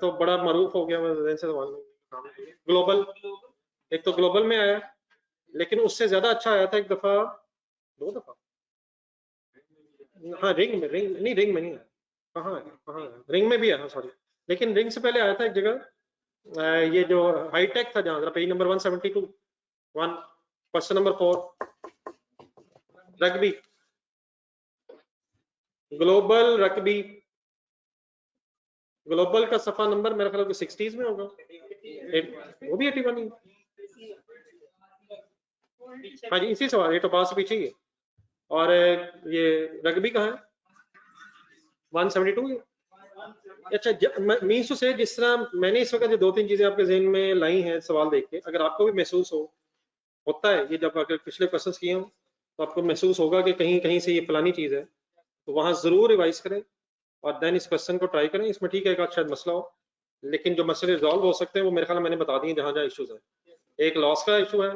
तो बड़ा मरूफ हो गया, ग्लोबल, एक तो ग्लोबल में आया, लेकिन उससे ज्यादा अच्छा आया था एक दफा, दो दफा, हाँ रिंग में, रिंग नहीं, रिंग में नहीं आया, कहाँ है, कहाँ है, रिंग में भी आया, सॉरी, लेकिन रिंग से पहले आया था एक जगह, ये जो हाईटेक था जहां, page number 172 question number 4, rugby, global rugby, global का सफा नंबर मेरे ख्याल 60s में होगा, वो भी 81 ही। हाँ जी, इसी सवाल, ये तो पास पीछे ही है। और ये रग्बी कहाँ है, 172 है। अच्छा, मीन्स टू से जिस तरह मैंने इस वक्त जो दो तीन चीजें आपके जहन में लाई हैं सवाल देख के, अगर आपको भी महसूस होता है ये, जब अगर पिछले क्वेश्चंस किए हो तो आपको महसूस होगा कि कहीं कहीं से ये फलानी चीज है, तो वहां जरूर रिवाइज करें और देन इस क्वेश्चन को ट्राई करें। इसमें ठीक है एक शायद मसला हो, लेकिन जो मसले रिजॉल्व हो सकते हैं वो मेरे ख्याल में मैंने बता दिए जहां जहां इश्यूज है। एक लॉस का इशू है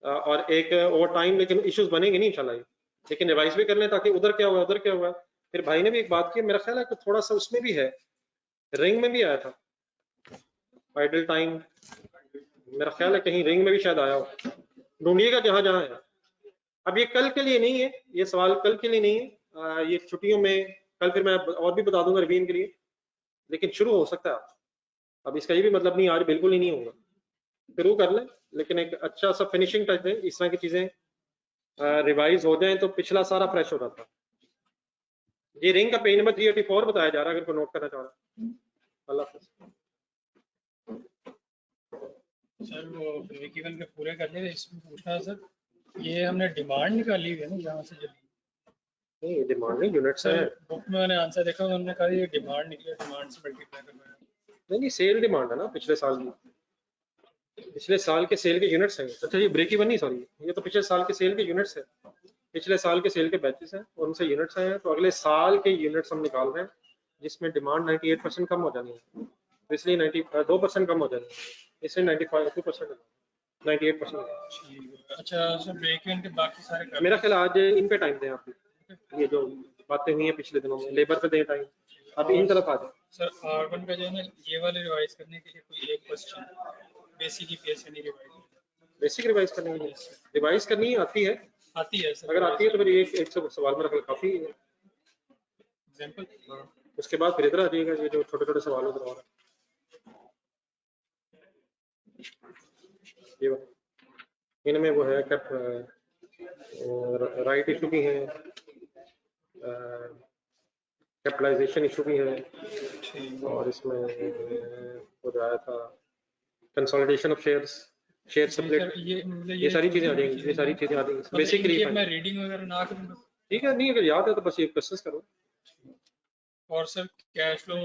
और एक ओवर टाइम, लेकिन इश्यूज बनेंगे नहीं इंशाल्लाह, लेकिन रिवाइज भी कर लें ताकि उधर क्या हुआ, उधर क्या हुआ। फिर भाई ने भी एक बात की, मेरा ख्याल है कि थोड़ा सा उसमें भी है, रिंग में भी आया था आइडल टाइम, मेरा ख्याल है कहीं रिंग में भी शायद आया हो, ढूंढिएगा जहां जहां है। अब ये कल के लिए नहीं है, ये सवाल कल के लिए नहीं है, ये छुट्टियों में, कल फिर मैं और भी बता दूंगा रिवीजन के लिए, लेकिन शुरू हो सकता है। अब इसका ये भी मतलब नहीं आज बिल्कुल ही नहीं होगा, शुरू कर लें, लेकिन एक अच्छा सा फिनिशिंग टच दें, इस तरह की चीजें रिवाइज हो जाएं तो पिछला सारा फ्रेश हो जाता है। ये रिंग का पेज नंबर 384 बताया जा रहा है, अगर कोई नोट करना चाह रहा है। अल्लाह हाफ़िज़। सर वो ब्रेक-इवन के पूरे करने थे, इसमें पूछना सर, ये हमने डिमांड निकाली हुई है ना यहाँ से जल्दी, नहीं डिमांड नहीं, यूनिट्स सर है। बुक में मैंने आंसर देखा, उन्होंने कहा ये डिमांड निकली, डिमांड से मल्टीप्लाई करना है। नहीं सेल डिमांड है ना पिछले साल की, पिछले साल के सेल के यूनिट्स हैं। अच्छा ये ब्रेक इवन नहीं, सॉरी, ये तो पिछले साल के सेल के यूनिट्स है, पिछले साल के सेल के बैचेस हैं और उनसे यूनिट्स आए हैं, तो अगले साल के यूनिट्स हम निकाल रहे हैं जिसमें डिमांड 98% कम हो जानी है, तो इसलिए 92% कम हो जानी है, इसलिए 95% 98%। अच्छा सर, ब्रेक इवन के बाकी सारे कर मेरा ख्याल आज इन पे टाइम दें आप, ये जो बातें हुई हैं पिछले दिनों में, लेबर पे दें टाइम, अब इन तरफ आ जाए। सर R1 का जो है ना, ये वाले रिवाइज करने के लिए कोई एक क्वेश्चन बेसिक ईपीएस नहीं रिवाइज, बेसिक रिवाइज करनी है, रिवाइज करनी आती है, आती है सर, अगर आती है तो फिर एक सवाल में रखना काफी है। एग्जांपल, उसके बाद फिर इधर आ जाइएगा, ये जो छोटे छोटे सवाल उधर और ये इनमें वो है कैप राइट इशू भी है, कैपिटलाइजेशन इशू भी है, ठीक और इसमें वो जो आया था कंसोलिडेशन ऑफ शेयर जी स्प्लिट, सर, ये मतलब ये सारी चीजें आ छोटी-मोटी जाएंगी, ये चीज़ें सारी हैं। चीजें आ जाएंगी मतलब बेसिकली। इनकी अब मैं रीडिंग वगैरह ना करूँ बस। ठीक है, नहीं अगर याद है तो बस ये क्वेश्चंस करो। और सर कैश फ्लो